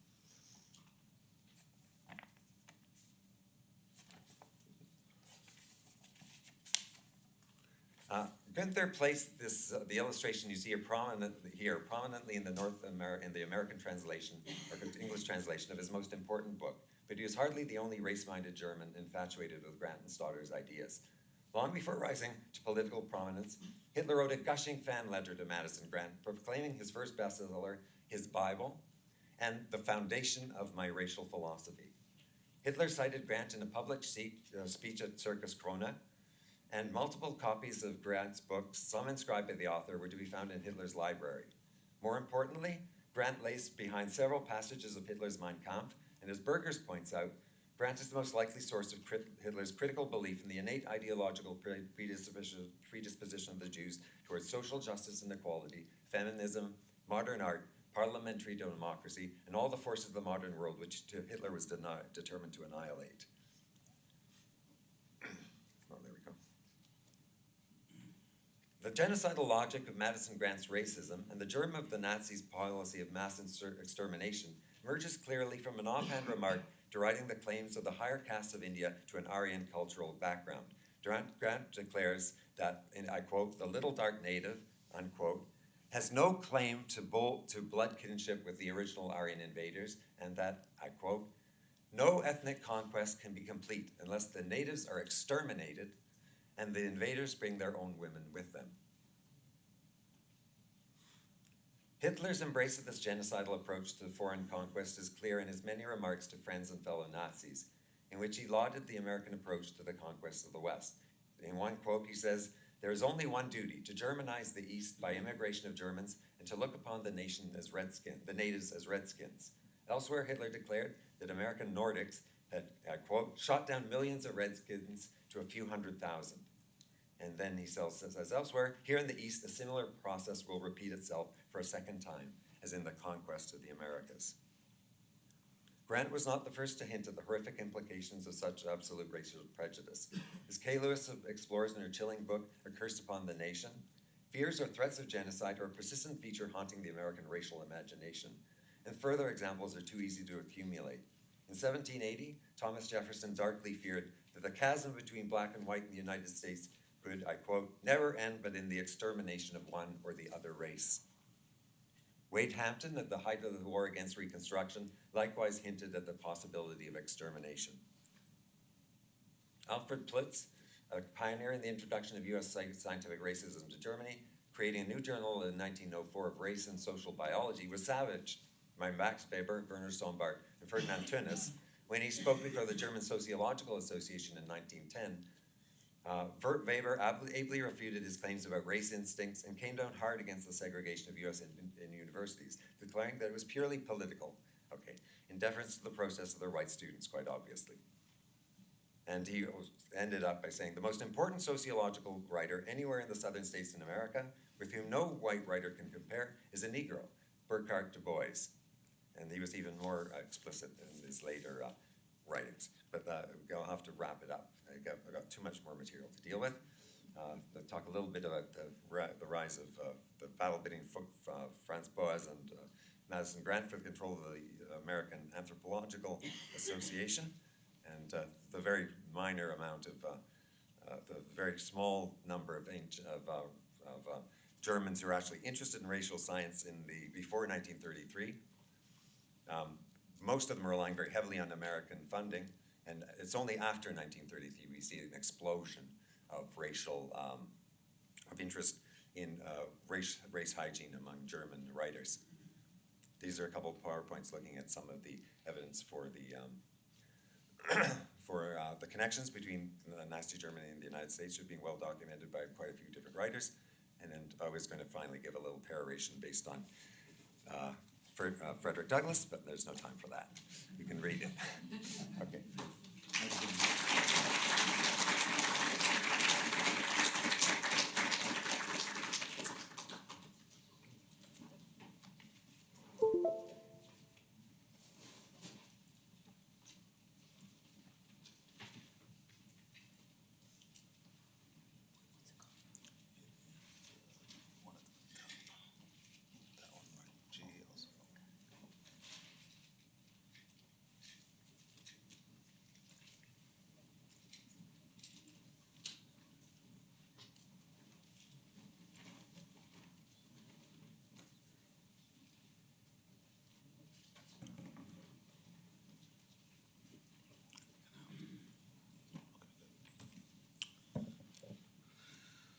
Günther placed the illustration you see here prominently in the American translation, or English translation of his most important book, but he was hardly the only race-minded German infatuated with Grant and Stoddard's ideas. Long before rising to political prominence, Hitler wrote a gushing fan letter to Madison Grant, proclaiming his first bestseller, his Bible, and the foundation of my racial philosophy. Hitler cited Grant in a public speech at Circus Krone, and multiple copies of Grant's books, some inscribed by the author, were to be found in Hitler's library. More importantly, Grant lays behind several passages of Hitler's Mein Kampf, and as Burgers points out, Grant is the most likely source of Hitler's critical belief in the innate ideological predisposition of the Jews towards social justice and equality, feminism, modern art, parliamentary democracy, and all the forces of the modern world which Hitler was determined to annihilate. The genocidal logic of Madison Grant's racism and the germ of the Nazis' policy of mass extermination emerges clearly from an offhand remark deriding the claims of the higher castes of India to an Aryan cultural background. Grant declares that, and I quote, "the little dark native," unquote, has no claim to blood kinship with the original Aryan invaders, and that, I quote, "no ethnic conquest can be complete unless the natives are exterminated and the invaders bring their own women with them." Hitler's embrace of this genocidal approach to foreign conquest is clear in his many remarks to friends and fellow Nazis, in which he lauded the American approach to the conquest of the West. In one quote, he says, "There is only one duty, to Germanize the East by immigration of Germans and to look upon the nation as the natives as redskins." Elsewhere, Hitler declared that American Nordics had, quote, "shot down millions of redskins to a few 100,000. And then he says elsewhere, "here in the East, a similar process will repeat itself for a second time, as in the conquest of the Americas." Grant was not the first to hint at the horrific implications of such absolute racial prejudice. As Kay Lewis explores in her chilling book, A Curse Upon the Nation, fears or threats of genocide are a persistent feature haunting the American racial imagination, and further examples are too easy to accumulate. In 1780, Thomas Jefferson darkly feared that the chasm between black and white in the United States could, I quote, "never end but in the extermination of one or the other race." Wade Hampton, at the height of the war against Reconstruction, likewise hinted at the possibility of extermination. Alfred Plutz, a pioneer in the introduction of U.S. scientific racism to Germany, creating a new journal in 1904 of race and social biology, was savage by Max Weber, Werner Sombart, and Ferdinand Tönnies when he spoke before the German Sociological Association in 1910. Weber ably refuted his claims about race instincts and came down hard against the segregation of U.S. universities, declaring that it was purely political, in deference to the process of their white students, quite obviously. And he ended up by saying, "the most important sociological writer anywhere in the southern states in America, with whom no white writer can compare, is a Negro, Burkhart Du Bois." And he was even more explicit in his later writings. But I'll have to wrap it up. I've got too much more material to deal with. I'll talk a little bit about the rise of the battle between Franz Boas and Madison Grant for the control of the American Anthropological Association, and the very minor amount of, the very small number of Germans who are actually interested in racial science before 1933. Most of them are relying very heavily on American funding, and it's only after 1933 we see an explosion of racial of interest in race hygiene among German writers. These are a couple of PowerPoints looking at some of the evidence for the connections between Nazi Germany and the United States, which are being well documented by quite a few different writers. And then I was going to finally give a little peroration based on Frederick Douglass, but there's no time for that. You can read it. Okay.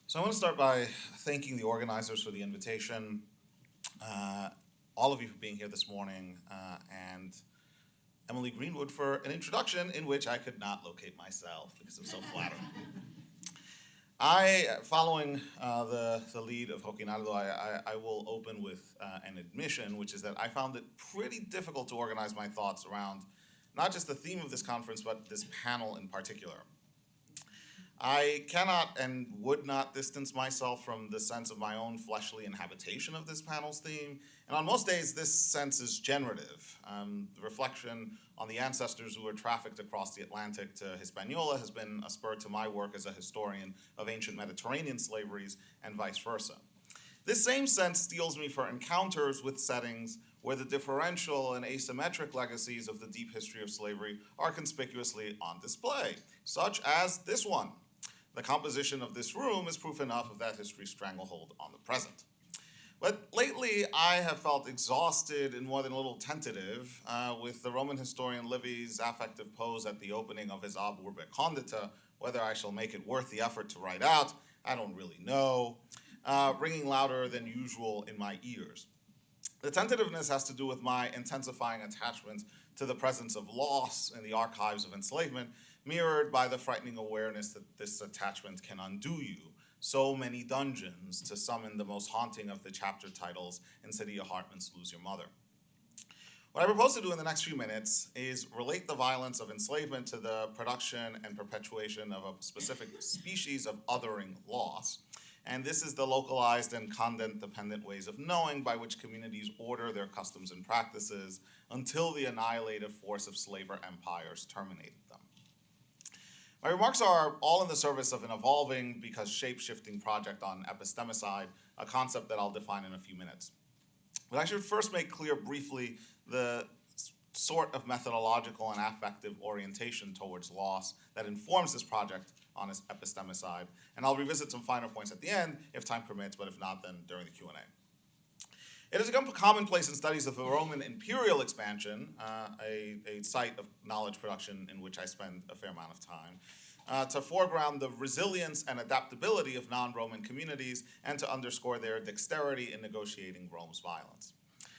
So I want to start by thanking the organizers for the invitation, all of you for being here this morning, and Emily Greenwood for an introduction in which I could not locate myself because it was so flattering. Following the lead of Roquinaldo, I will open with an admission, which is that I found it pretty difficult to organize my thoughts around not just the theme of this conference, but this panel in particular. I cannot and would not distance myself from the sense of my own fleshly inhabitation of this panel's theme, and on most days this sense is generative. The reflection on the ancestors who were trafficked across the Atlantic to Hispaniola has been a spur to my work as a historian of ancient Mediterranean slaveries and vice versa. This same sense steels me for encounters with settings where the differential and asymmetric legacies of the deep history of slavery are conspicuously on display, such as this one. The composition of this room is proof enough of that history's stranglehold on the present. But lately, I have felt exhausted and more than a little tentative with the Roman historian Livy's affective pose at the opening of his Ab Urbe Condita. Whether I shall make it worth the effort to write out, I don't really know, ringing louder than usual in my ears. The tentativeness has to do with my intensifying attachment to the presence of loss in the archives of enslavement, mirrored by the frightening awareness that this attachment can undo you. So many dungeons to summon the most haunting of the chapter titles in Saidiya Hartman's Lose Your Mother. What I propose to do in the next few minutes is relate the violence of enslavement to the production and perpetuation of a specific species of othering loss. And this is the localized and content-dependent ways of knowing by which communities order their customs and practices until the annihilative force of slaver empires terminated them. My remarks are all in the service of an evolving because shape-shifting project on epistemicide, a concept that I'll define in a few minutes. But I should first make clear briefly the sort of methodological and affective orientation towards loss that informs this project on epistemicide, and I'll revisit some finer points at the end if time permits, but if not, then during the Q&A. It has become commonplace in studies of the Roman imperial expansion, a site of knowledge production in which I spend a fair amount of time, to foreground the resilience and adaptability of non-Roman communities and to underscore their dexterity in negotiating Rome's violence.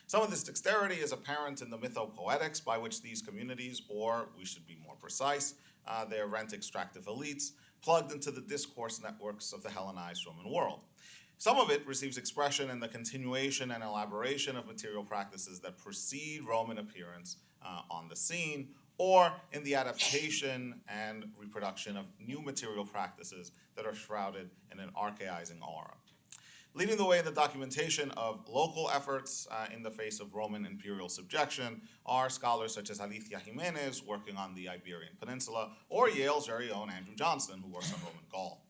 Some of this dexterity is apparent in the mythopoetics by which these communities, or we should be more precise, their rent-extractive elites, plugged into the discourse networks of the Hellenized Roman world. Some of it receives expression in the continuation and elaboration of material practices that precede Roman appearance on the scene, or in the adaptation and reproduction of new material practices that are shrouded in an archaizing aura. Leading the way in the documentation of local efforts in the face of Roman imperial subjection are scholars such as Alicia Jimenez, working on the Iberian Peninsula, or Yale's very own Andrew Johnston, who works on Roman Gaul.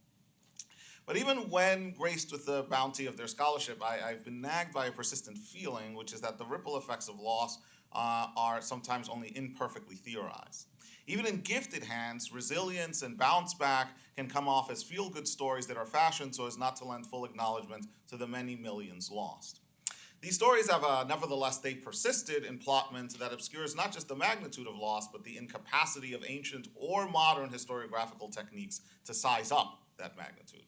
But even when graced with the bounty of their scholarship, I've been nagged by a persistent feeling, which is that the ripple effects of loss are sometimes only imperfectly theorized. Even in gifted hands, resilience and bounce back can come off as feel-good stories that are fashioned so as not to lend full acknowledgement to the many millions lost. These stories have, nevertheless, they persisted in plotment that obscures not just the magnitude of loss, but the incapacity of ancient or modern historiographical techniques to size up that magnitude.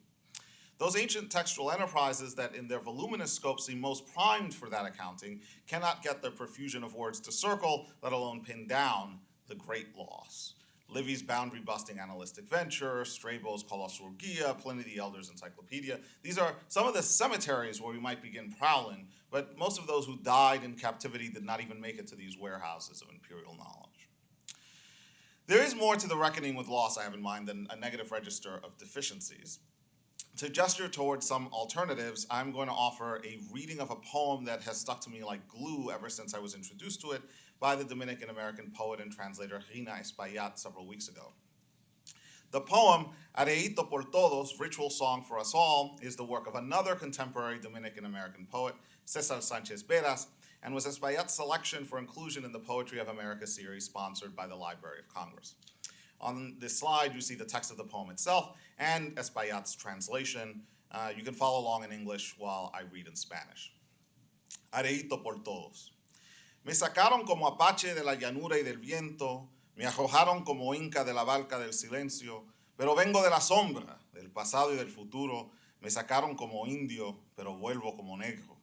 Those ancient textual enterprises that in their voluminous scope seem most primed for that accounting cannot get their profusion of words to circle, let alone pin down the great loss. Livy's boundary-busting analytic venture, Strabo's Colossurgia, Pliny the Elder's Encyclopedia. These are some of the cemeteries where we might begin prowling, but most of those who died in captivity did not even make it to these warehouses of imperial knowledge. There is more to the reckoning with loss I have in mind than a negative register of deficiencies. To gesture towards some alternatives, I'm going to offer a reading of a poem that has stuck to me like glue ever since I was introduced to it by the Dominican-American poet and translator Rina Espaillat several weeks ago. The poem, Areito por Todos, Ritual Song for Us All, is the work of another contemporary Dominican-American poet, Cesar Sanchez Veras, and was Espaillat's selection for inclusion in the Poetry of America series sponsored by the Library of Congress. On this slide, you see the text of the poem itself and Espaillat's translation. You can follow along in English while I read in Spanish. Areito por Todos. Me sacaron como apache de la llanura y del viento, me arrojaron como inca de la barca del silencio, pero vengo de la sombra, del pasado y del futuro, me sacaron como indio, pero vuelvo como negro.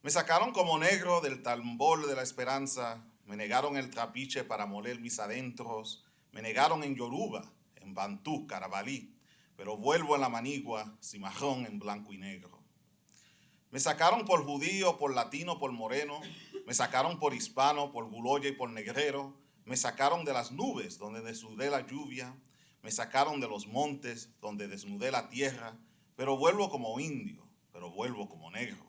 Me sacaron como negro del tambor de la esperanza, me negaron el trapiche para moler mis adentros, me negaron en Yoruba, en Bantú, Carabalí, pero vuelvo en la manigua, cimarrón en blanco y negro. Me sacaron por judío, por latino, por moreno, me sacaron por hispano, por guloya y por negrero, me sacaron de las nubes donde desnudé la lluvia, me sacaron de los montes donde desnudé la tierra, pero vuelvo como indio, pero vuelvo como negro.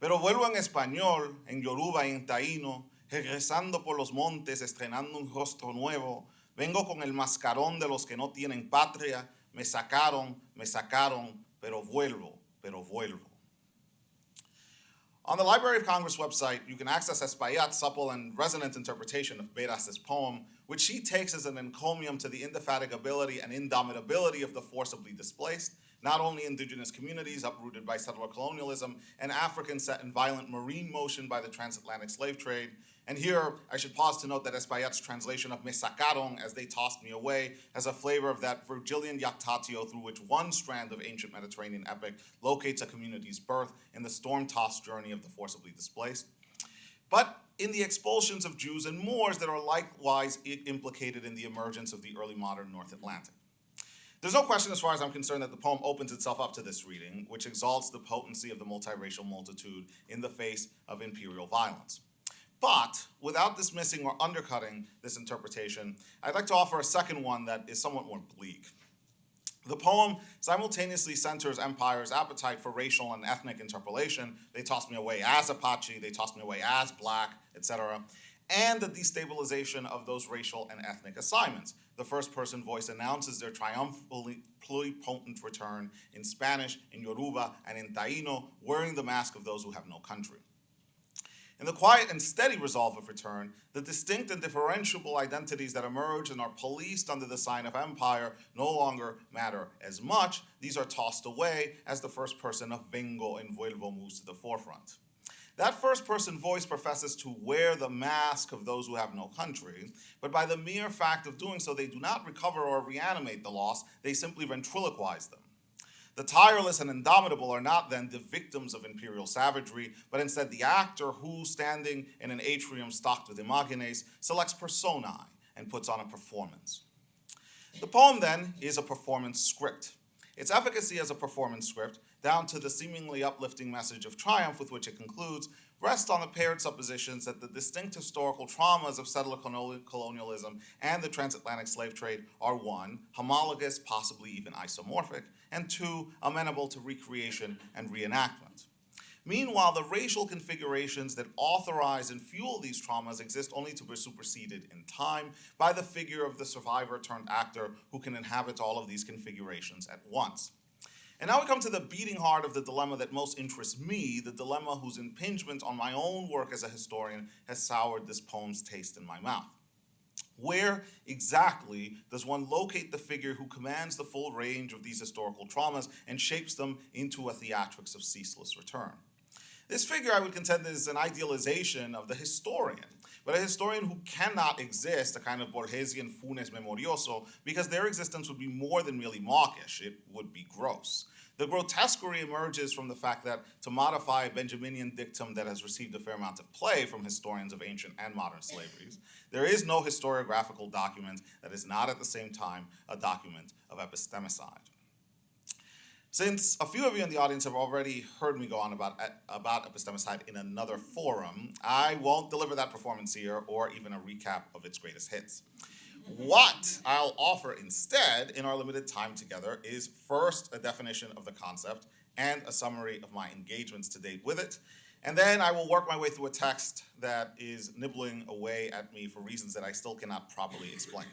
Pero vuelvo en español, en Yoruba y en taíno, regresando por los montes, estrenando un rostro nuevo, vengo con el mascarón de los que no tienen patria, me sacaron, pero vuelvo, pero vuelvo. On the Library of Congress website, you can access Espaillat's supple and resonant interpretation of Veras' poem, which she takes as an encomium to the indefatigability and indomitability of the forcibly displaced, not only indigenous communities uprooted by settler colonialism and Africans set in violent marine motion by the transatlantic slave trade. And here, I should pause to note that Espaillat's translation of me sacaron, as they tossed me away, has a flavor of that Virgilian jactatio through which one strand of ancient Mediterranean epic locates a community's birth in the storm-tossed journey of the forcibly displaced. But in the expulsions of Jews and Moors that are likewise implicated in the emergence of the early modern North Atlantic. There's no question, as far as I'm concerned, that the poem opens itself up to this reading, which exalts the potency of the multiracial multitude in the face of imperial violence. But without dismissing or undercutting this interpretation, I'd like to offer a second one that is somewhat more bleak. The poem simultaneously centers empire's appetite for racial and ethnic interpolation. They tossed me away as Apache, they tossed me away as black, etc., and the destabilization of those racial and ethnic assignments. The first-person voice announces their triumphantly pluripotent return in Spanish, in Yoruba, and in Taíno, wearing the mask of those who have no country. In the quiet and steady resolve of return, the distinct and differentiable identities that emerge and are policed under the sign of empire no longer matter as much. These are tossed away as the first person of vengo and vuelvo moves to the forefront. That first-person voice professes to wear the mask of those who have no country, but by the mere fact of doing so, they do not recover or reanimate the loss, they simply ventriloquize them. The tireless and indomitable are not then the victims of imperial savagery, but instead the actor who, standing in an atrium stocked with imagines, selects personae and puts on a performance. The poem then is a performance script. Its efficacy as a performance script, down to the seemingly uplifting message of triumph with which it concludes, rests on the paired suppositions that the distinct historical traumas of settler colonialism and the transatlantic slave trade are one, homologous, possibly even isomorphic, and two, amenable to recreation and reenactment. Meanwhile, the racial configurations that authorize and fuel these traumas exist only to be superseded in time by the figure of the survivor turned actor who can inhabit all of these configurations at once. And now we come to the beating heart of the dilemma that most interests me, the dilemma whose impingement on my own work as a historian has soured this poem's taste in my mouth. Where exactly does one locate the figure who commands the full range of these historical traumas and shapes them into a theatrics of ceaseless return? This figure, I would contend, is an idealization of the historian, but a historian who cannot exist, a kind of Borgesian funes memorioso, because their existence would be more than merely mawkish, it would be gross. The grotesquerie emerges from the fact that, to modify a Benjaminian dictum that has received a fair amount of play from historians of ancient and modern slaveries, there is no historiographical document that is not at the same time a document of epistemicide. Since a few of you in the audience have already heard me go on about epistemicide in another forum, I won't deliver that performance here or even a recap of its greatest hits. What I'll offer instead in our limited time together is first a definition of the concept and a summary of my engagements to date with it, and then I will work my way through a text that is nibbling away at me for reasons that I still cannot properly explain.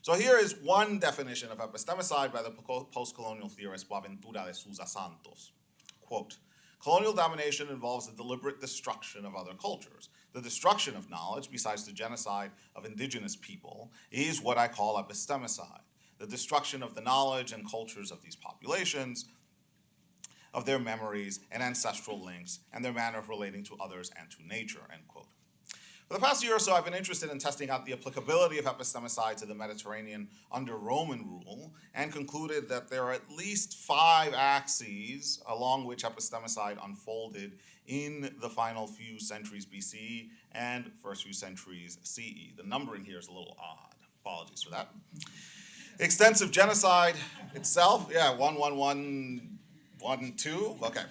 So here is one definition of epistemicide by the post-colonial theorist Boaventura de Sousa Santos. Quote, colonial domination involves the deliberate destruction of other cultures. The destruction of knowledge, besides the genocide of indigenous people, is what I call epistemicide. The destruction of the knowledge and cultures of these populations, of their memories and ancestral links, and their manner of relating to others and to nature, end quote. For the past year or so, I've been interested in testing out the applicability of epistemicide to the Mediterranean under Roman rule, and concluded that there are at least 5 axes along which epistemicide unfolded in the final few centuries BCE and first few centuries CE. The numbering here is a little odd. Apologies for that. Extensive genocide itself, 11112, okay.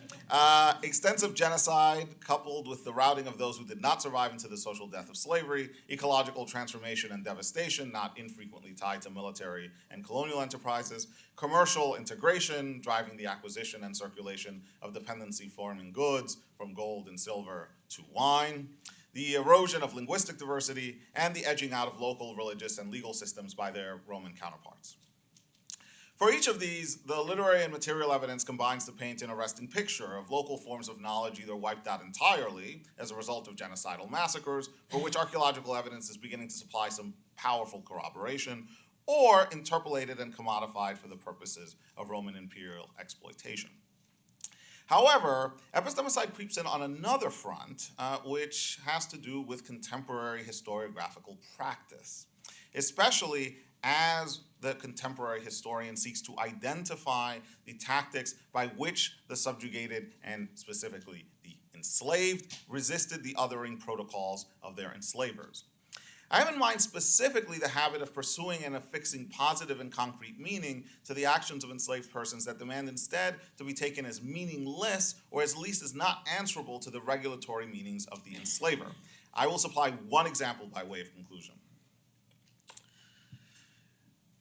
Extensive genocide coupled with the routing of those who did not survive into the social death of slavery, ecological transformation and devastation, not infrequently tied to military and colonial enterprises, commercial integration, driving the acquisition and circulation of dependency-forming goods from gold and silver to wine, the erosion of linguistic diversity, and the edging out of local religious and legal systems by their Roman counterparts. For each of these, the literary and material evidence combines to paint an arresting picture of local forms of knowledge either wiped out entirely as a result of genocidal massacres, for which archaeological evidence is beginning to supply some powerful corroboration, or interpolated and commodified for the purposes of Roman imperial exploitation. However, epistemicide creeps in on another front, which has to do with contemporary historiographical practice, especially as the contemporary historian seeks to identify the tactics by which the subjugated, and specifically the enslaved, resisted the othering protocols of their enslavers. I have in mind specifically the habit of pursuing and affixing positive and concrete meaning to the actions of enslaved persons that demand instead to be taken as meaningless, or at least as not answerable to the regulatory meanings of the enslaver. I will supply one example by way of conclusion.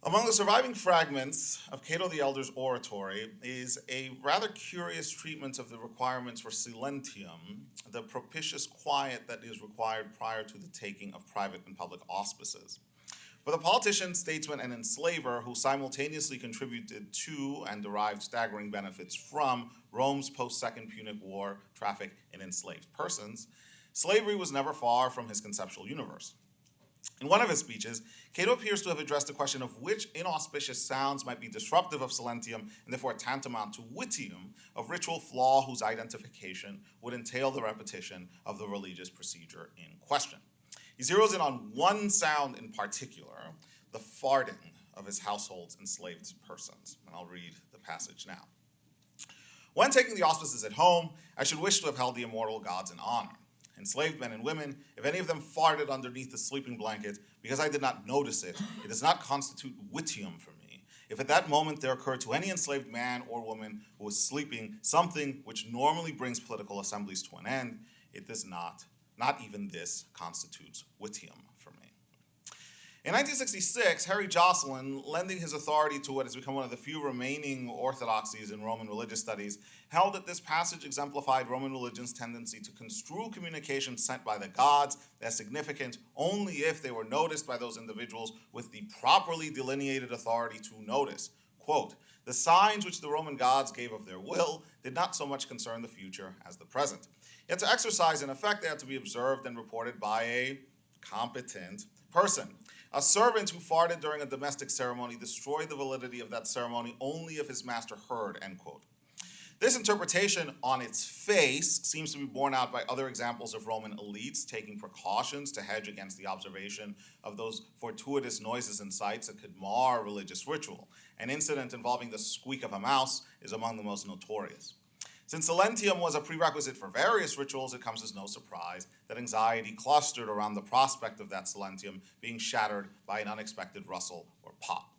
Among the surviving fragments of Cato the Elder's oratory is a rather curious treatment of the requirements for silentium, the propitious quiet that is required prior to the taking of private and public auspices. For the politician, statesman, and enslaver who simultaneously contributed to and derived staggering benefits from Rome's post-Second Punic War traffic in enslaved persons, slavery was never far from his conceptual universe. In one of his speeches, Cato appears to have addressed the question of which inauspicious sounds might be disruptive of silentium and therefore tantamount to wittium, of ritual flaw whose identification would entail the repetition of the religious procedure in question. He zeroes in on one sound in particular, the farting of his household's enslaved persons. And I'll read the passage now. When taking the auspices at home, I should wish to have held the immortal gods in honor. Enslaved men and women, if any of them farted underneath the sleeping blanket because I did not notice it, it does not constitute wittium for me. If at that moment there occurred to any enslaved man or woman who was sleeping something which normally brings political assemblies to an end, it does not even this constitutes wittium for me. In 1966, Harry Josselin, lending his authority to what has become one of the few remaining orthodoxies in Roman religious studies, held that this passage exemplified Roman religion's tendency to construe communications sent by the gods as significant only if they were noticed by those individuals with the properly delineated authority to notice. Quote, the signs which the Roman gods gave of their will did not so much concern the future as the present. Yet to exercise in effect, they had to be observed and reported by a competent person. A servant who farted during a domestic ceremony destroyed the validity of that ceremony only if his master heard, end quote. This interpretation on its face seems to be borne out by other examples of Roman elites taking precautions to hedge against the observation of those fortuitous noises and sights that could mar religious ritual. An incident involving the squeak of a mouse is among the most notorious. Since silentium was a prerequisite for various rituals, it comes as no surprise that anxiety clustered around the prospect of that silentium being shattered by an unexpected rustle or pop.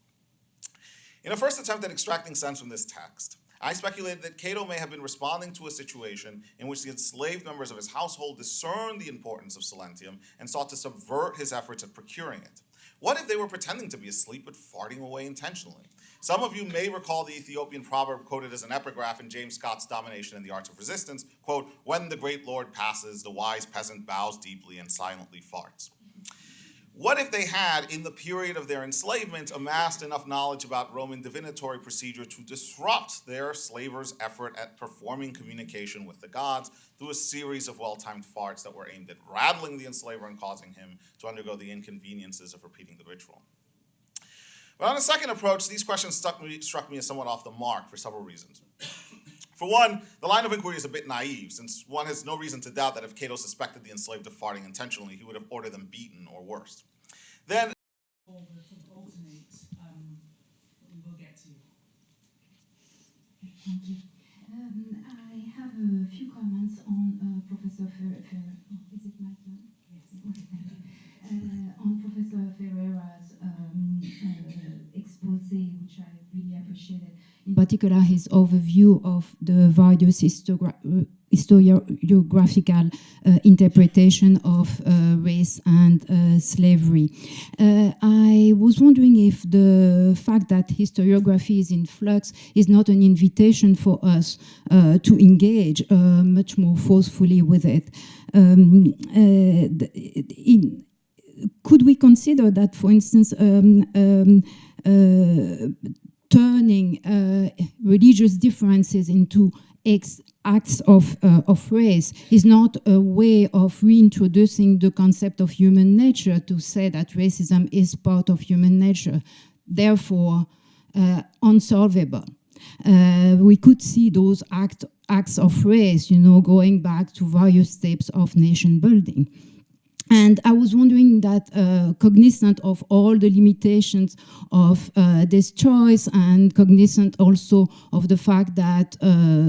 In a first attempt at extracting sense from this text, I speculated that Cato may have been responding to a situation in which the enslaved members of his household discerned the importance of silentium and sought to subvert his efforts at procuring it. What if they were pretending to be asleep but farting away intentionally? Some of you may recall the Ethiopian proverb quoted as an epigraph in James Scott's Domination and the Arts of Resistance, quote, "When the great lord passes, the wise peasant bows deeply and silently farts." What if they had, in the period of their enslavement, amassed enough knowledge about Roman divinatory procedure to disrupt their slavers' effort at performing communication with the gods through a series of well-timed farts that were aimed at rattling the enslaver and causing him to undergo the inconveniences of repeating the ritual? But on a second approach, these questions struck me as somewhat off the mark for several reasons. For one, the line of inquiry is a bit naive, since one has no reason to doubt that if Cato suspected the enslaved of farting intentionally, he would have ordered them beaten or worse. Then, We will get to. Thank you. I have a few comments on Professor Ferreira. Oh, is it my turn? Yes. Okay, thank you. On Professor Ferreira's expose, which I really appreciated. In particular, his overview of the various historiographical interpretation of race and slavery. I was wondering if the fact that historiography is in flux is not an invitation for us to engage much more forcefully with it. Could we consider that, for instance, turning religious differences into acts of race is not a way of reintroducing the concept of human nature, to say that racism is part of human nature, therefore unsolvable. We could see those acts of race, going back to various steps of nation building. And I was wondering that, cognizant of all the limitations of this choice, and cognizant also of the fact that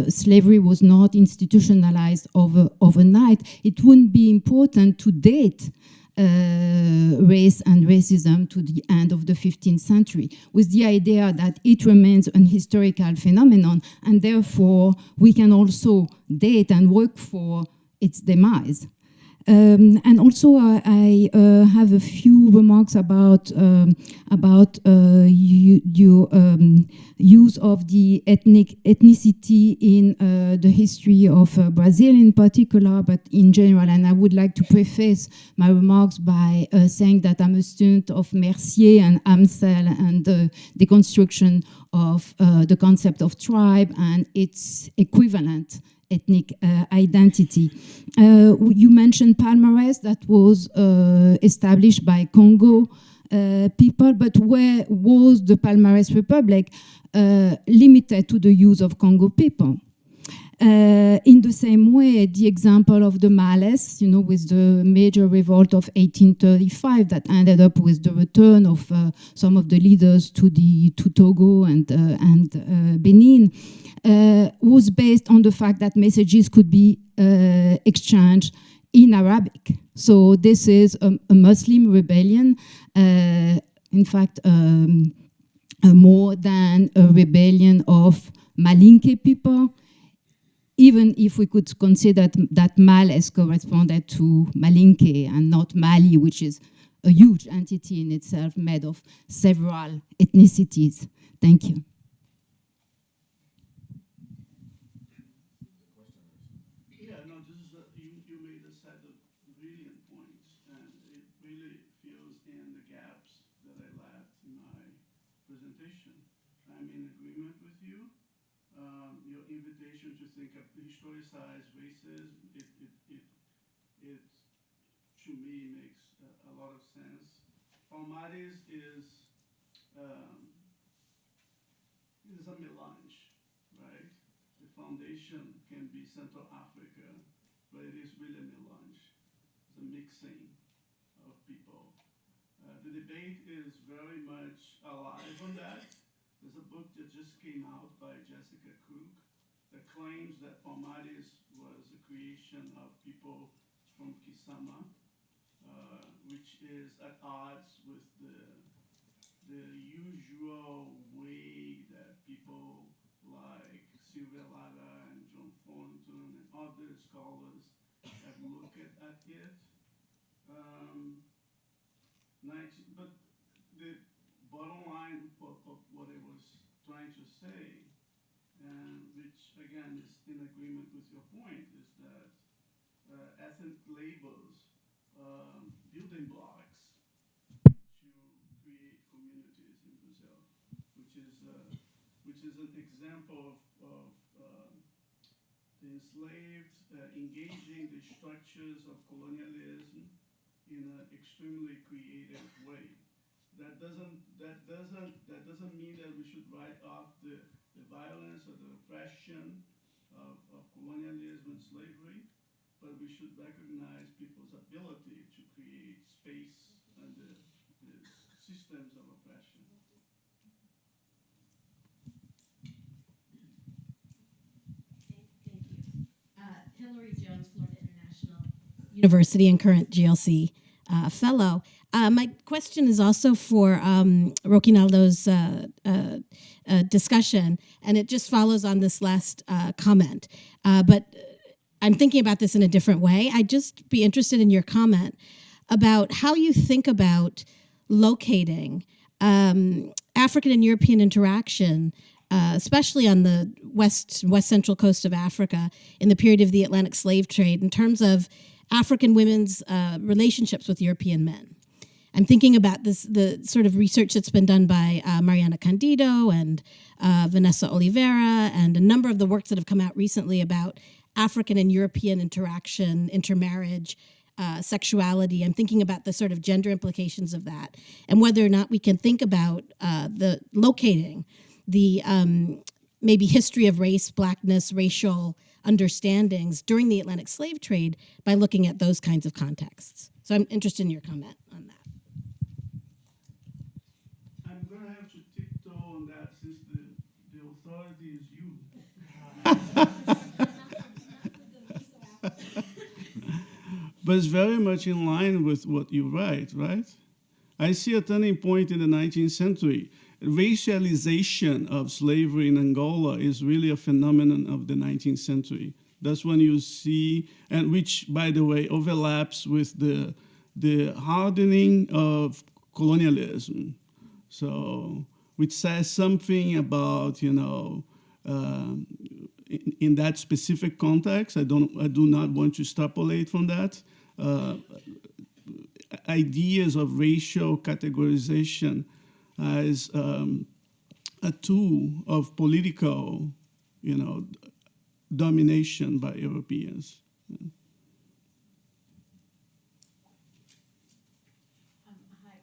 slavery was not institutionalized overnight, it wouldn't be important to date race and racism to the end of the 15th century, with the idea that it remains an historical phenomenon, and therefore we can also date and work for its demise. And also, I have a few remarks about your use of the ethnicity in the history of Brazil in particular, but in general. And I would like to preface my remarks by saying that I'm a student of Mercier and Amsel and the deconstruction of the concept of tribe and its equivalent ethnic identity. You mentioned Palmares that was established by Congo people, but where was the Palmares Republic limited to the use of Congo people? In the same way, the example of the Males, with the major revolt of 1835 that ended up with the return of some of the leaders to Togo and Benin, was based on the fact that messages could be exchanged in Arabic. So this is a Muslim rebellion, in fact, more than a rebellion of Malinke people, even if we could consider that Males corresponded to Malinke and not Mali, which is a huge entity in itself made of several ethnicities. Thank you. Yeah, no, this is you made a set of brilliant points, and it really fills in the gaps that I left in my presentation. I'm in agreement with you. Your invitation to think of historicized racism, it to me makes a lot of sense. Palmares is a melange, right? The foundation can be Central Africa, but it is really a melange. It's a mixing of people. The debate is very much alive on that. There's a book that just came out by Jessica Cook that claims that Palmares was a creation of people from Kisama, which is at odds with the usual way that people like Sylvia Lara and John Thornton and other scholars have looked at it. But the bottom line of what I was trying to say, and which again is in agreement with your point, is that ethnic labels building blocks to create communities in Brazil, which is an example of the enslaved engaging the structures of colonialism in an extremely creative way. That doesn't mean that we should write off the violence or the oppression of colonialism and slavery, but we should recognize people's ability to create space under the systems of oppression. Thank you. Hillary Jones, Florida International University and current GLC fellow. My question is also for Roquinaldo's discussion, and it just follows on this last comment. But I'm thinking about this in a different way. I'd just be interested in your comment about how you think about locating African and European interaction, especially on the west central coast of Africa in the period of the Atlantic slave trade, in terms of African women's relationships with European men. I'm thinking about the sort of research that's been done by Mariana Candido and Vanessa Oliveira, and a number of the works that have come out recently about African and European interaction, intermarriage, sexuality. I'm thinking about the sort of gender implications of that, and whether or not we can think about locating the maybe history of race, blackness, racial understandings during the Atlantic slave trade by looking at those kinds of contexts. So I'm interested in your comment on that. I'm going to have to tiptoe on that since the authority is you. But it's very much in line with what you write, right? I see a turning point in the 19th century. Racialization of slavery in Angola is really a phenomenon of the 19th century. That's when you see, and which, by the way, overlaps with the hardening of colonialism. So, which says something about, in that specific context. I do not want to extrapolate from that. Ideas of racial categorization as a tool of political, domination by Europeans.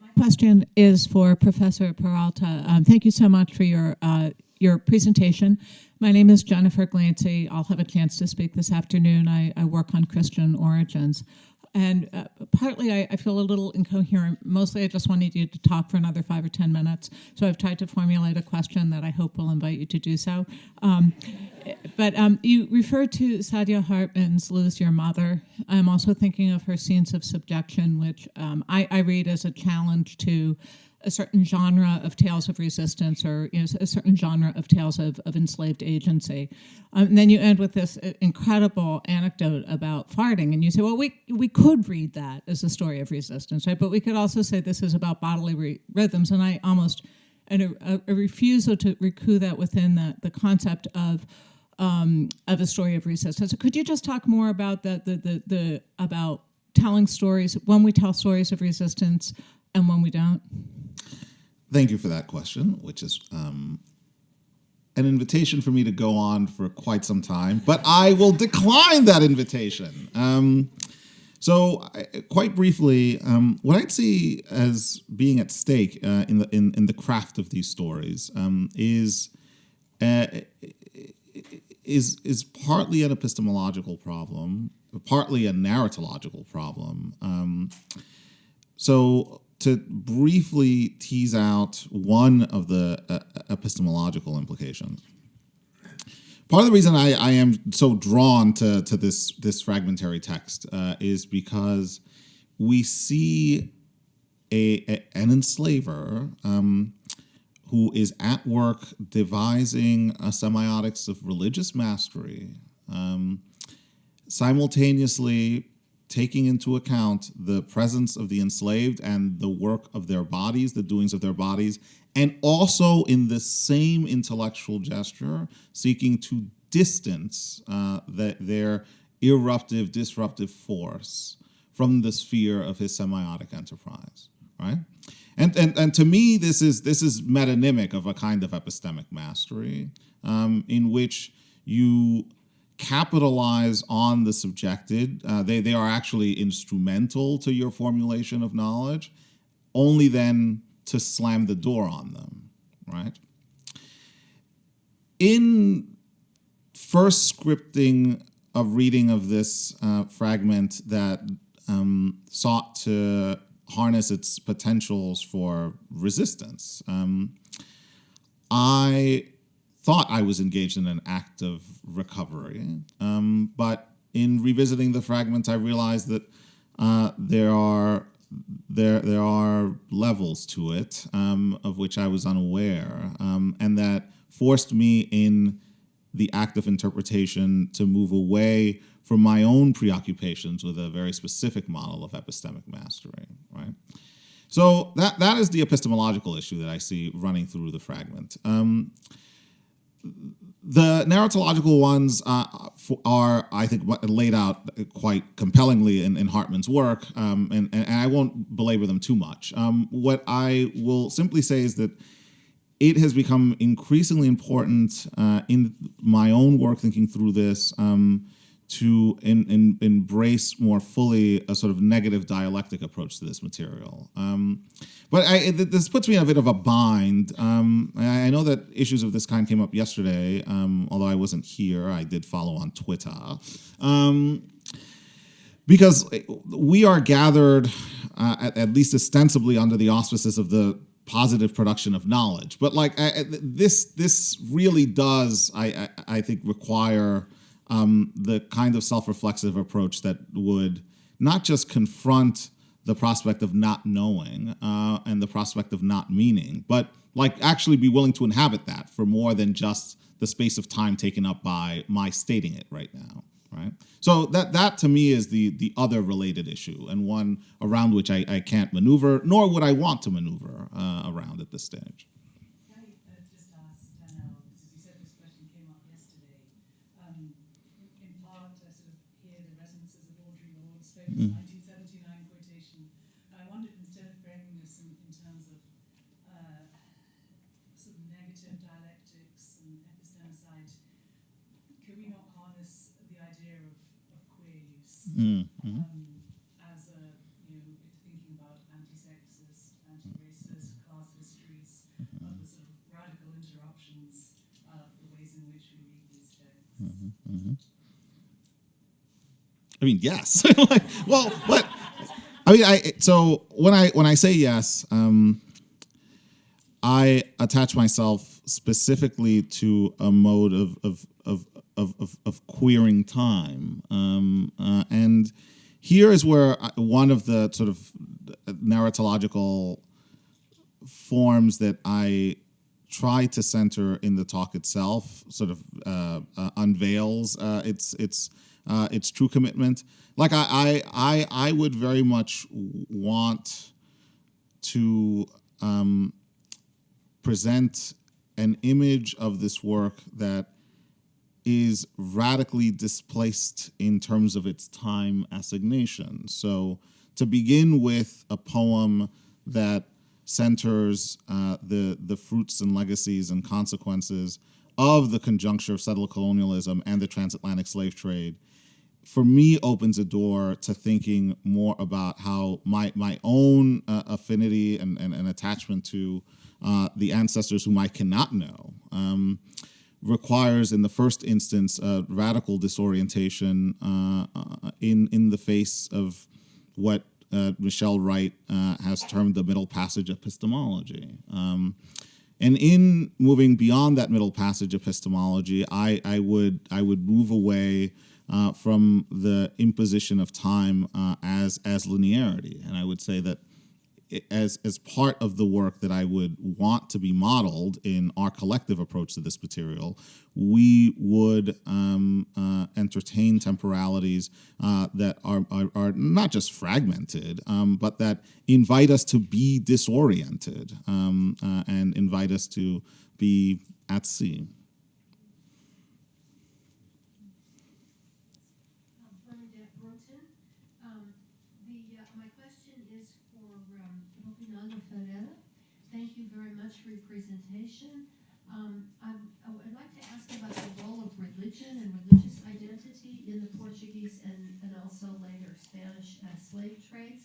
My question is for Professor Peralta. Thank you so much for your presentation. My name is Jennifer Glancy. I'll have a chance to speak this afternoon. I work on Christian origins. And partly I feel a little incoherent. Mostly I just wanted you to talk for another 5 or 10 minutes. So I've tried to formulate a question that I hope will invite you to do so. But you referred to Saidiya Hartman's Lose Your Mother. I'm also thinking of her Scenes of Subjection, which I read as a challenge to a certain genre of tales of resistance, or a certain genre of tales of enslaved agency. And then you end with this incredible anecdote about farting, and you say, well, we could read that as a story of resistance, right? But we could also say this is about bodily rhythms, and I almost, a refusal to recount that within the concept of a story of resistance. So could you just talk more about about telling stories, when we tell stories of resistance and when we don't? Thank you for that question, which is an invitation for me to go on for quite some time, but I will decline that invitation. Quite briefly, what I'd see as being at stake in the craft of these stories is is partly an epistemological problem, partly a narratological problem. So to briefly tease out one of the epistemological implications. Part of the reason I am so drawn to this fragmentary text is because we see an enslaver who is at work devising a semiotics of religious mastery, simultaneously taking into account the presence of the enslaved and the work of their bodies, the doings of their bodies, and also in the same intellectual gesture, seeking to distance their eruptive, disruptive force from the sphere of his semiotic enterprise, right? And to me, this is metonymic of a kind of epistemic mastery, in which you capitalize on the subjected. They are actually instrumental to your formulation of knowledge, only then to slam the door on them, right? In first scripting a reading of this fragment that sought to harness its potentials for resistance, I thought I was engaged in an act of recovery, but in revisiting the fragment, I realized that there are levels to it of which I was unaware, and that forced me in the act of interpretation to move away from my own preoccupations with a very specific model of epistemic mastery, right? So that is the epistemological issue that I see running through the fragment. The narratological ones are, I think, laid out quite compellingly in Hartman's work, and I won't belabor them too much. What I will simply say is that it has become increasingly important in my own work thinking through this to embrace more fully a sort of negative dialectic approach to this material. But this puts me in a bit of a bind. I know that issues of this kind came up yesterday, although I wasn't here. I did follow on Twitter. Because we are gathered, at least ostensibly, under the auspices of the positive production of knowledge. But like this really does, I think, require the kind of self-reflexive approach that would not just confront the prospect of not knowing and the prospect of not meaning, but like actually be willing to inhabit that for more than just the space of time taken up by my stating it right now, right? So that to me is the other related issue, and one around which I can't maneuver, nor would I want to maneuver around at this stage. Just ask Danielle, because as you said, this question came up yesterday. In part, I sort of hear the resonances of Audre Lorde's famous 1979 quotation. I wondered, instead of framing this in terms of sort of negative dialectics and epistemicide, could we not harness the idea of queer use as a, thinking about anti-sexist, anti-racist, class histories of the sort of radical interruptions of the ways in which we read these texts? I mean, yes. Well, but I mean, so when I say yes, I attach myself specifically to a mode of queering time, and here is where one of the sort of narratological forms that I try to center in the talk itself sort of unveils its true commitment. Like I would very much want to present an image of this work that is radically displaced in terms of its time assignation. So to begin with a poem that centers the fruits and legacies and consequences of the conjuncture of settler colonialism and the transatlantic slave trade, for me, opens a door to thinking more about how my own affinity and attachment to the ancestors whom I cannot know requires, in the first instance, radical disorientation in the face of what Michelle Wright has termed the middle passage epistemology. And in moving beyond that middle passage epistemology, I would move away from the imposition of time as linearity, and I would say that as part of the work that I would want to be modeled in our collective approach to this material, we would entertain temporalities that are not just fragmented, but that invite us to be disoriented and invite us to be at sea. My question is for Roquinaldo Ferreira. Thank you very much for your presentation. I would like to ask about the role of religion and religious identity in the Portuguese and also later Spanish slave trades.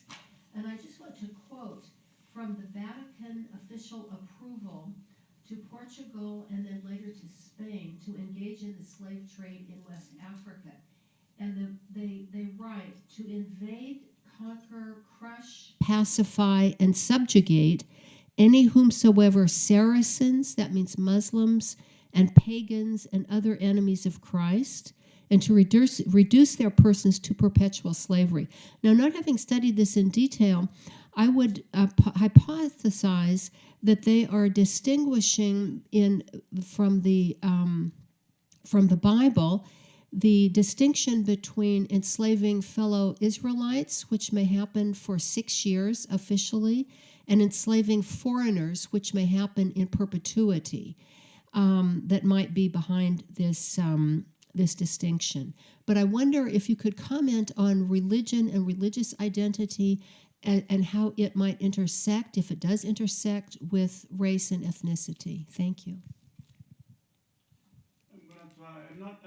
And I just want to quote from the Vatican official approval to Portugal and then later to Spain to engage in the slave trade in West Africa. And they write, to invade, conquer, crush, pacify, and subjugate any whomsoever Saracens, that means Muslims, and pagans and other enemies of Christ, and to reduce their persons to perpetual slavery. Now, not having studied this in detail, I would hypothesize that they are distinguishing from the Bible the distinction between enslaving fellow Israelites, which may happen for 6 years officially, and enslaving foreigners, which may happen in perpetuity, that might be behind this distinction. But I wonder if you could comment on religion and religious identity and how it might intersect, if it does intersect, with race and ethnicity. Thank you. I'm going to try. I'm not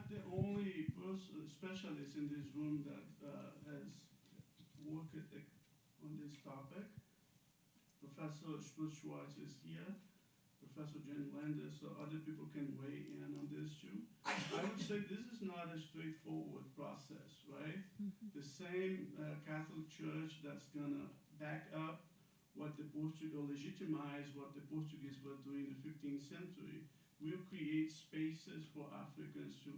the only specialist in this room that has worked on this topic. Professor Schwartz is here. Professor Jen Landis, so other people can weigh in on this too. I would say this is not a straightforward process, right? Mm-hmm. The same Catholic Church that's gonna back up what the Portuguese, legitimize what the Portuguese were doing in the 15th century, will create spaces for Africans to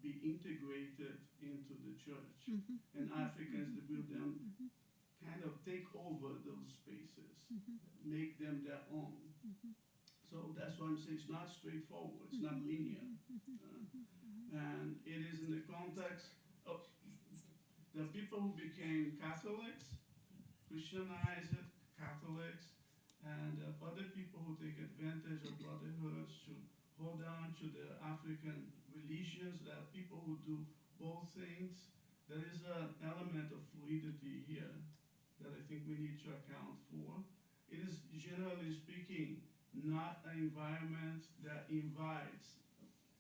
be integrated into the church. Mm-hmm. And Africans that will then kind of take over those spaces, make them their own. So that's why I'm saying it's not straightforward, it's not linear. And it is in the context of the people who became Catholics, Christianized Catholics, and other people who take advantage of brotherhoods to hold on to the African religions. There are people who do both things. There is an element of fluidity here that I think we need to account for. It is, generally speaking, not an environment that invites,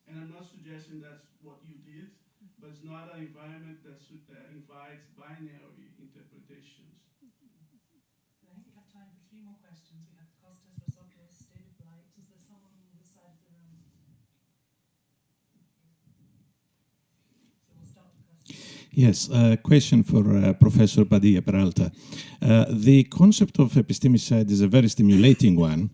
and I'm not suggesting that's what you did, but it's not an environment that invites binary interpretations. So I think we have time for 3 more questions. We have Costas Vasopoulos, David Blight. Is there someone on this side of the room? So we'll start with Costas. Yes, a question for Professor Padilla Peralta. The concept of epistemicide is a very stimulating one,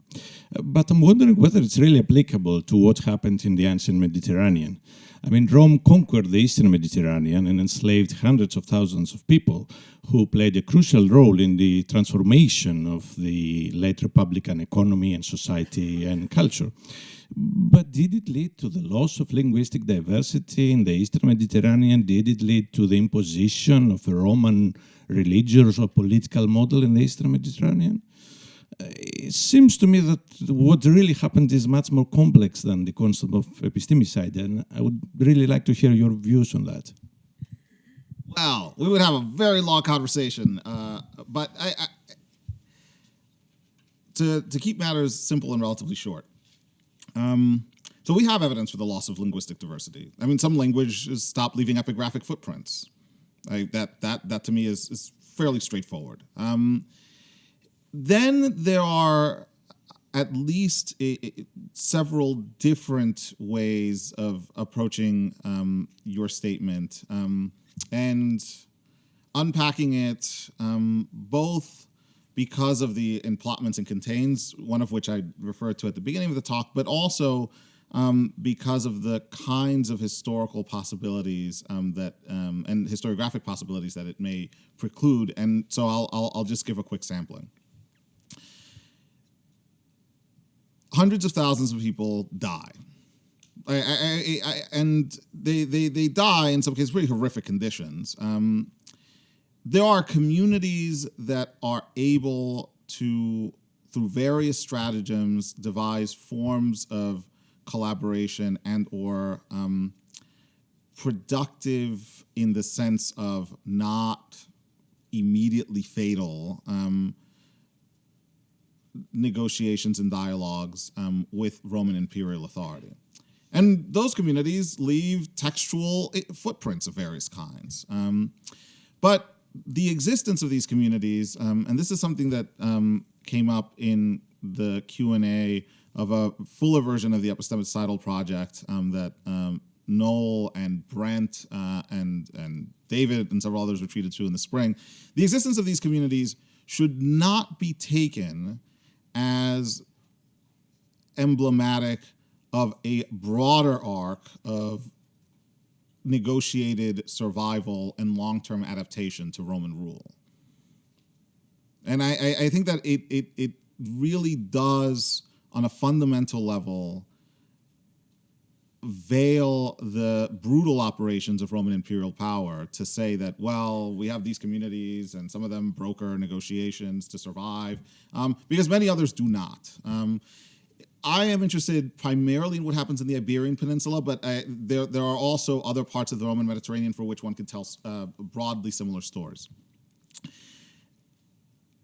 but I'm wondering whether it's really applicable to what happened in the ancient Mediterranean. I mean, Rome conquered the Eastern Mediterranean and enslaved hundreds of thousands of people who played a crucial role in the transformation of the late Republican economy and society and culture. But did it lead to the loss of linguistic diversity in the Eastern Mediterranean? Did it lead to the imposition of a Roman religious or political model in the Eastern Mediterranean? It seems to me that what really happened is much more complex than the concept of epistemicide, and I would really like to hear your views on that. Wow, we would have a very long conversation, but to keep matters simple and relatively short. So we have evidence for the loss of linguistic diversity. I mean, some languages stop leaving epigraphic footprints. That to me is fairly straightforward. Then there are at least several different ways of approaching your statement and unpacking it, both because of the emplotments it contains, one of which I referred to at the beginning of the talk, but also because of the kinds of historical possibilities and historiographic possibilities that it may preclude. And so I'll just give a quick sampling. Hundreds of thousands of people die. And they die in some cases pretty horrific conditions. There are communities that are able to, through various stratagems, devise forms of collaboration and or productive in the sense of not immediately fatal negotiations and dialogues with Roman imperial authority. And those communities leave textual footprints of various kinds. But the existence of these communities, and this is something that came up in the Q&A of a fuller version of the Epistemicidal Project that Noel and Brent and David and several others were treated to in the spring. The existence of these communities should not be taken as emblematic of a broader arc of negotiated survival and long-term adaptation to Roman rule. And I think that it really does, on a fundamental level, veil the brutal operations of Roman imperial power to say that, well, we have these communities and some of them broker negotiations to survive, because many others do not. I am interested primarily in what happens in the Iberian Peninsula, but there are also other parts of the Roman Mediterranean for which one could tell broadly similar stories.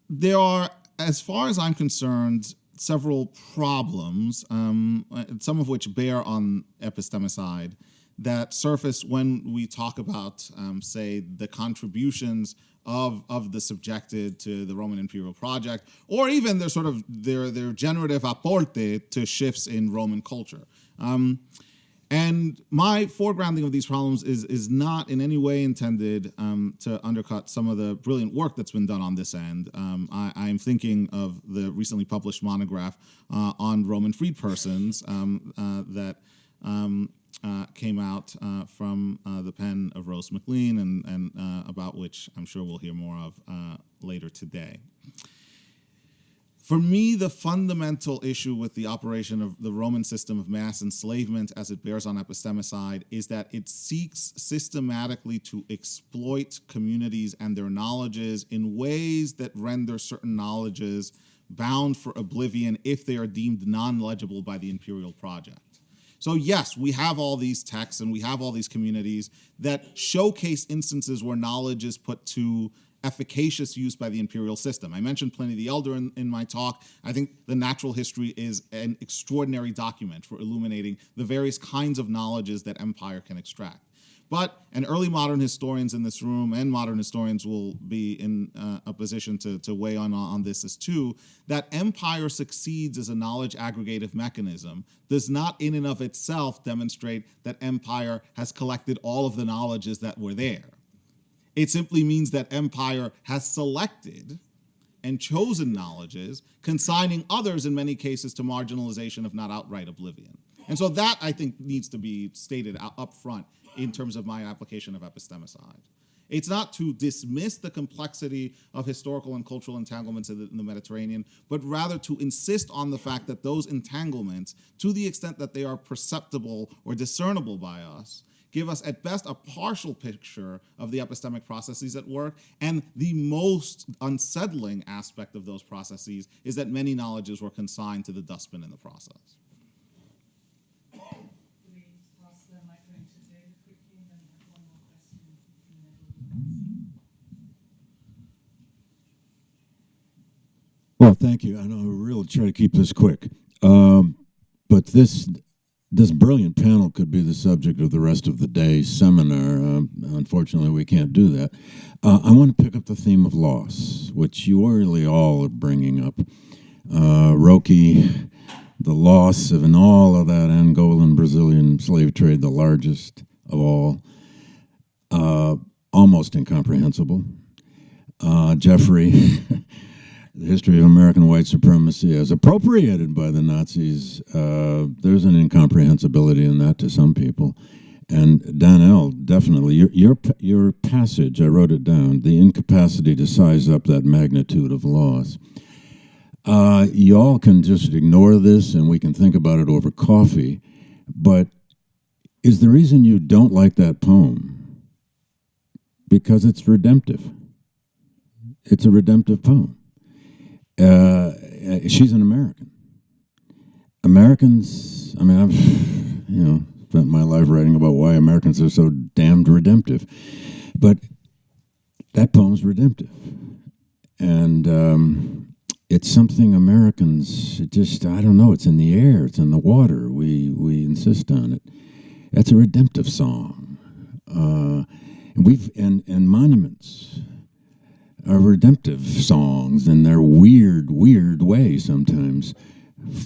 There are, as far as I'm concerned, several problems, some of which bear on epistemicide, that surface when we talk about, say, the contributions of the subjected to the Roman imperial project, or even their sort of their generative aporte to shifts in Roman culture. And my foregrounding of these problems is not in any way intended to undercut some of the brilliant work that's been done on this end. I'm thinking of the recently published monograph on Roman freed persons that came out from the pen of Rose McLean and about which I'm sure we'll hear more of later today. For me, the fundamental issue with the operation of the Roman system of mass enslavement as it bears on epistemicide is that it seeks systematically to exploit communities and their knowledges in ways that render certain knowledges bound for oblivion if they are deemed non-legible by the imperial project. So yes, we have all these texts and we have all these communities that showcase instances where knowledge is put to efficacious use by the imperial system. I mentioned Pliny the Elder in my talk. I think the natural history is an extraordinary document for illuminating the various kinds of knowledges that empire can extract. But, and early modern historians in this room and modern historians will be in a position to weigh on this as too, that empire succeeds as a knowledge aggregative mechanism does not in and of itself demonstrate that empire has collected all of the knowledges that were there. It simply means that empire has selected and chosen knowledges, consigning others in many cases to marginalization, if not outright oblivion. And so that, I think, needs to be stated up front in terms of my application of epistemicide. It's not to dismiss the complexity of historical and cultural entanglements in the Mediterranean, but rather to insist on the fact that those entanglements, to the extent that they are perceptible or discernible by us, give us at best a partial picture of the epistemic processes at work, and the most unsettling aspect of those processes is that many knowledges were consigned to the dustbin in the process. Well, thank you. I know we'll really try to keep this quick. But this brilliant panel could be the subject of the rest of the day's seminar. Unfortunately, we can't do that. I want to pick up the theme of loss, which you really all are bringing up. Roki, the loss of in all of that Angolan Brazilian slave trade, the largest of all, almost incomprehensible. Geoffrey, the history of American white supremacy as appropriated by the Nazis, there's an incomprehensibility in that to some people. And Danielle, definitely, your passage, I wrote it down, the incapacity to size up that magnitude of loss. Y'all can just ignore this and we can think about it over coffee, but is the reason you don't like that poem because it's redemptive? It's a redemptive poem. She's an American. Americans, I mean, I've, spent my life writing about why Americans are so damned redemptive. But that poem's redemptive. And it's something Americans just, I don't know, it's in the air, it's in the water. We insist on it. That's a redemptive song. And monuments are redemptive songs in their weird way sometimes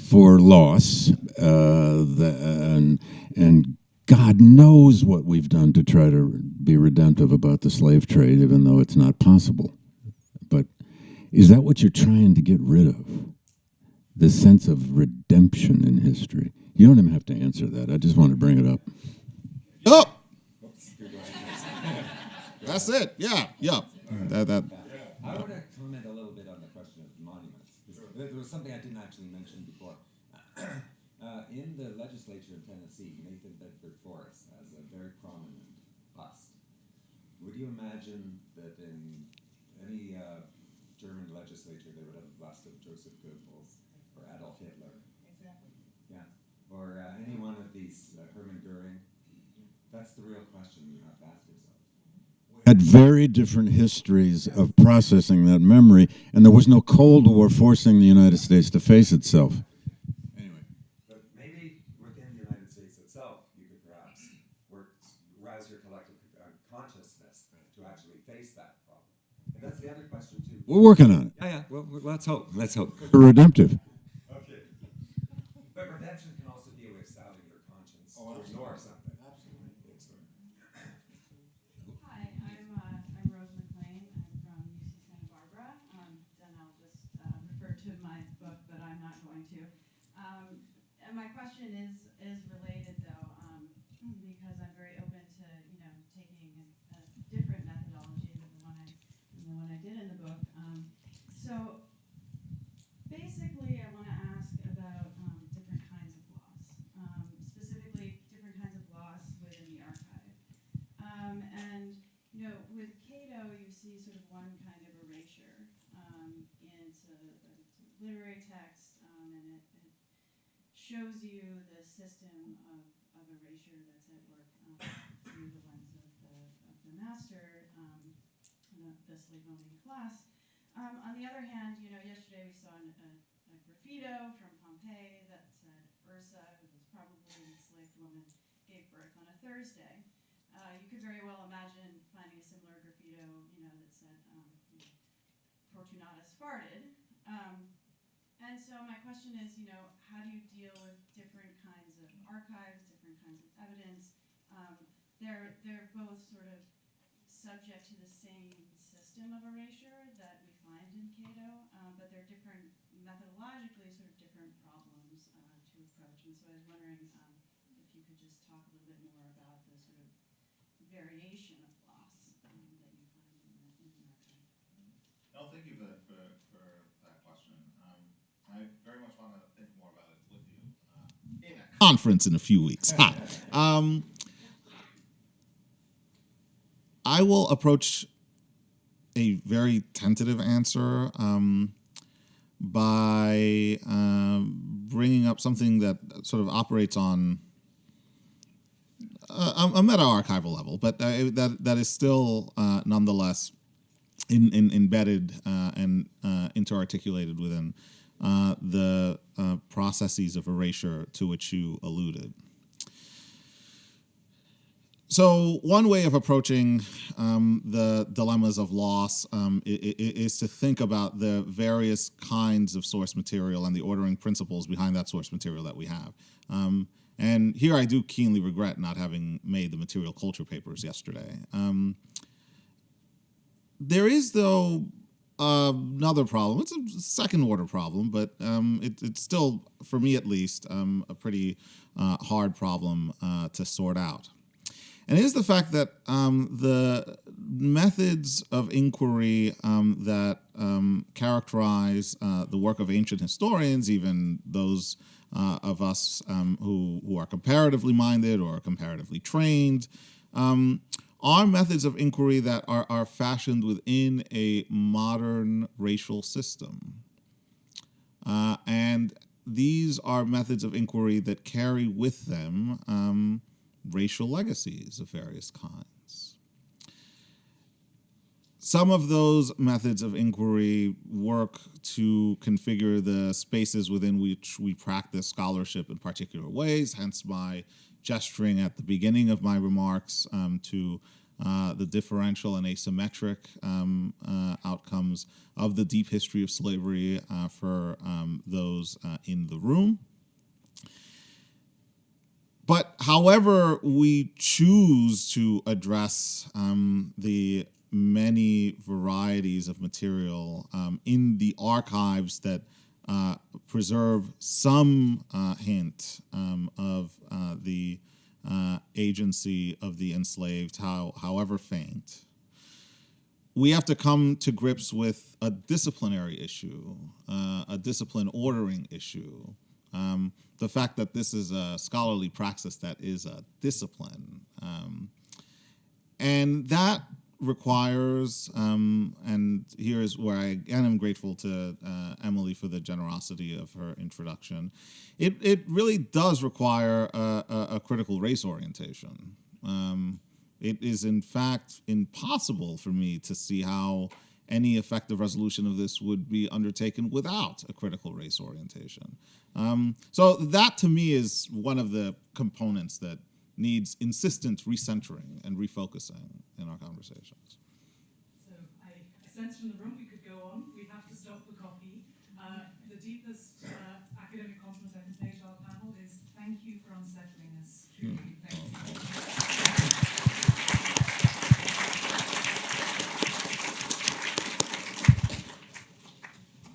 for loss. And God knows what we've done to try to be redemptive about the slave trade, even though it's not possible. But is that what you're trying to get rid of? The sense of redemption in history? You don't even have to answer that. I just want to bring it up. Oh! That's it. Yeah. I want to comment a little bit on the question of monuments. There was something I didn't actually mention before. In the legislature in Tennessee, Nathan Bedford Forrest has a very prominent bust. Would you imagine that in any German legislature they would have a bust of Joseph Goebbels or Adolf Hitler? Exactly. Yeah. Or any one of these, Hermann Goering? That's the real question you have to ask yourself. Had very different histories of processing that memory, and there was no Cold War forcing the United States to face itself. Anyway, but maybe within the United States itself, you could perhaps rouse your collective consciousness to actually face that problem. And that's the other question too. We're working on it. Yeah. Well, let's hope. We're redemptive. Okay. But redemption can also be a way of salving your conscience to ignore something. Absolutely. Hi, I'm Rose McLean. I'm from UC Santa Barbara. Then I'll just refer to my book, but I'm not going to. And my question is related though, because I'm very open to taking a different methodology than the one I did in the book. So basically, I want to ask about different kinds of loss, specifically different kinds of loss within the archive. And with Cato, you see sort of one kind of erasure. It's a literary text, and it shows you the system of erasure that's at work through the lens of the master, the slave-owning class. On the other hand, yesterday we saw a graffito from Pompeii that said Ursa, who was probably an enslaved woman, gave birth on a Thursday. You could very well imagine finding a similar graffito, that said Fortunata Sparted. And so my question is, how do you deal with different kinds of archives, different kinds of evidence? They're both sort of subject to the same system of erasure that we find in Cato, but they're different methodologically, sort of different problems to approach. And so I was wondering if you could just talk a little bit more about the sort of variation of loss that you find in the archive. No, thank you for that question. I very much want to think more about it with you in a Conference in a few weeks. I will approach a very tentative answer by bringing up something that sort of operates on a meta-archival level, but that is still nonetheless embedded and interarticulated within the processes of erasure to which you alluded. So one way of approaching the dilemmas of loss is to think about the various kinds of source material and the ordering principles behind that source material that we have. And here I do keenly regret not having made the material culture papers yesterday. There is, though, another problem. It's a second-order problem, but it's still, for me at least, a pretty hard problem to sort out. And it is the fact that the methods of inquiry that characterize the work of ancient historians, even those of us who are comparatively minded or comparatively trained, are methods of inquiry that are fashioned within a modern racial system. And these are methods of inquiry that carry with them racial legacies of various kinds. Some of those methods of inquiry work to configure the spaces within which we practice scholarship in particular ways, hence my gesturing at the beginning of my remarks to the differential and asymmetric outcomes of the deep history of slavery for those in the room. But however we choose to address the many varieties of material in the archives that preserve some hint of the agency of the enslaved, however faint, we have to come to grips with a disciplinary issue, a discipline ordering issue. The fact that this is a scholarly praxis that is a discipline. And that requires, and here is where I again am grateful to Emily for the generosity of her introduction, it really does require a critical race orientation. It is in fact impossible for me to see how any effective resolution of this would be undertaken without a critical race orientation. So that to me is one of the components that needs insistent recentering and refocusing in our conversations. So I sense from the room we could go on. We have to stop the coffee. The deepest academic compliment I can pay to our panel is thank you for unsettling us. Truly, thank you.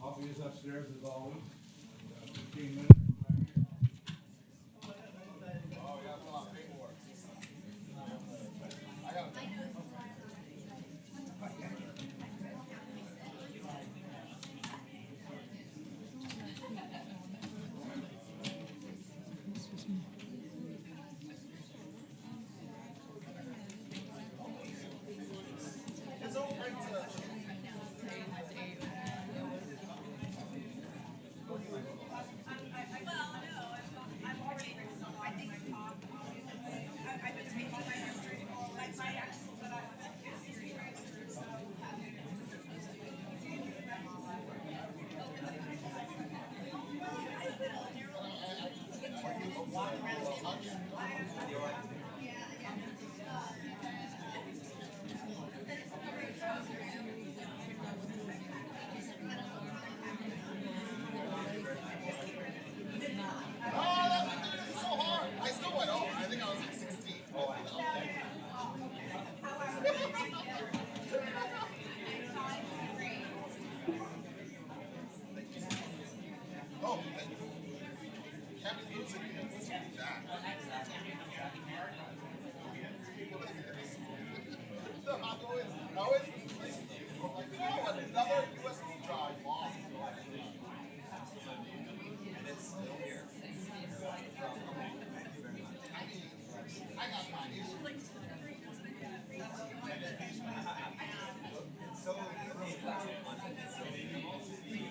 Coffee is upstairs as always. 15 minutes. Another USB drive.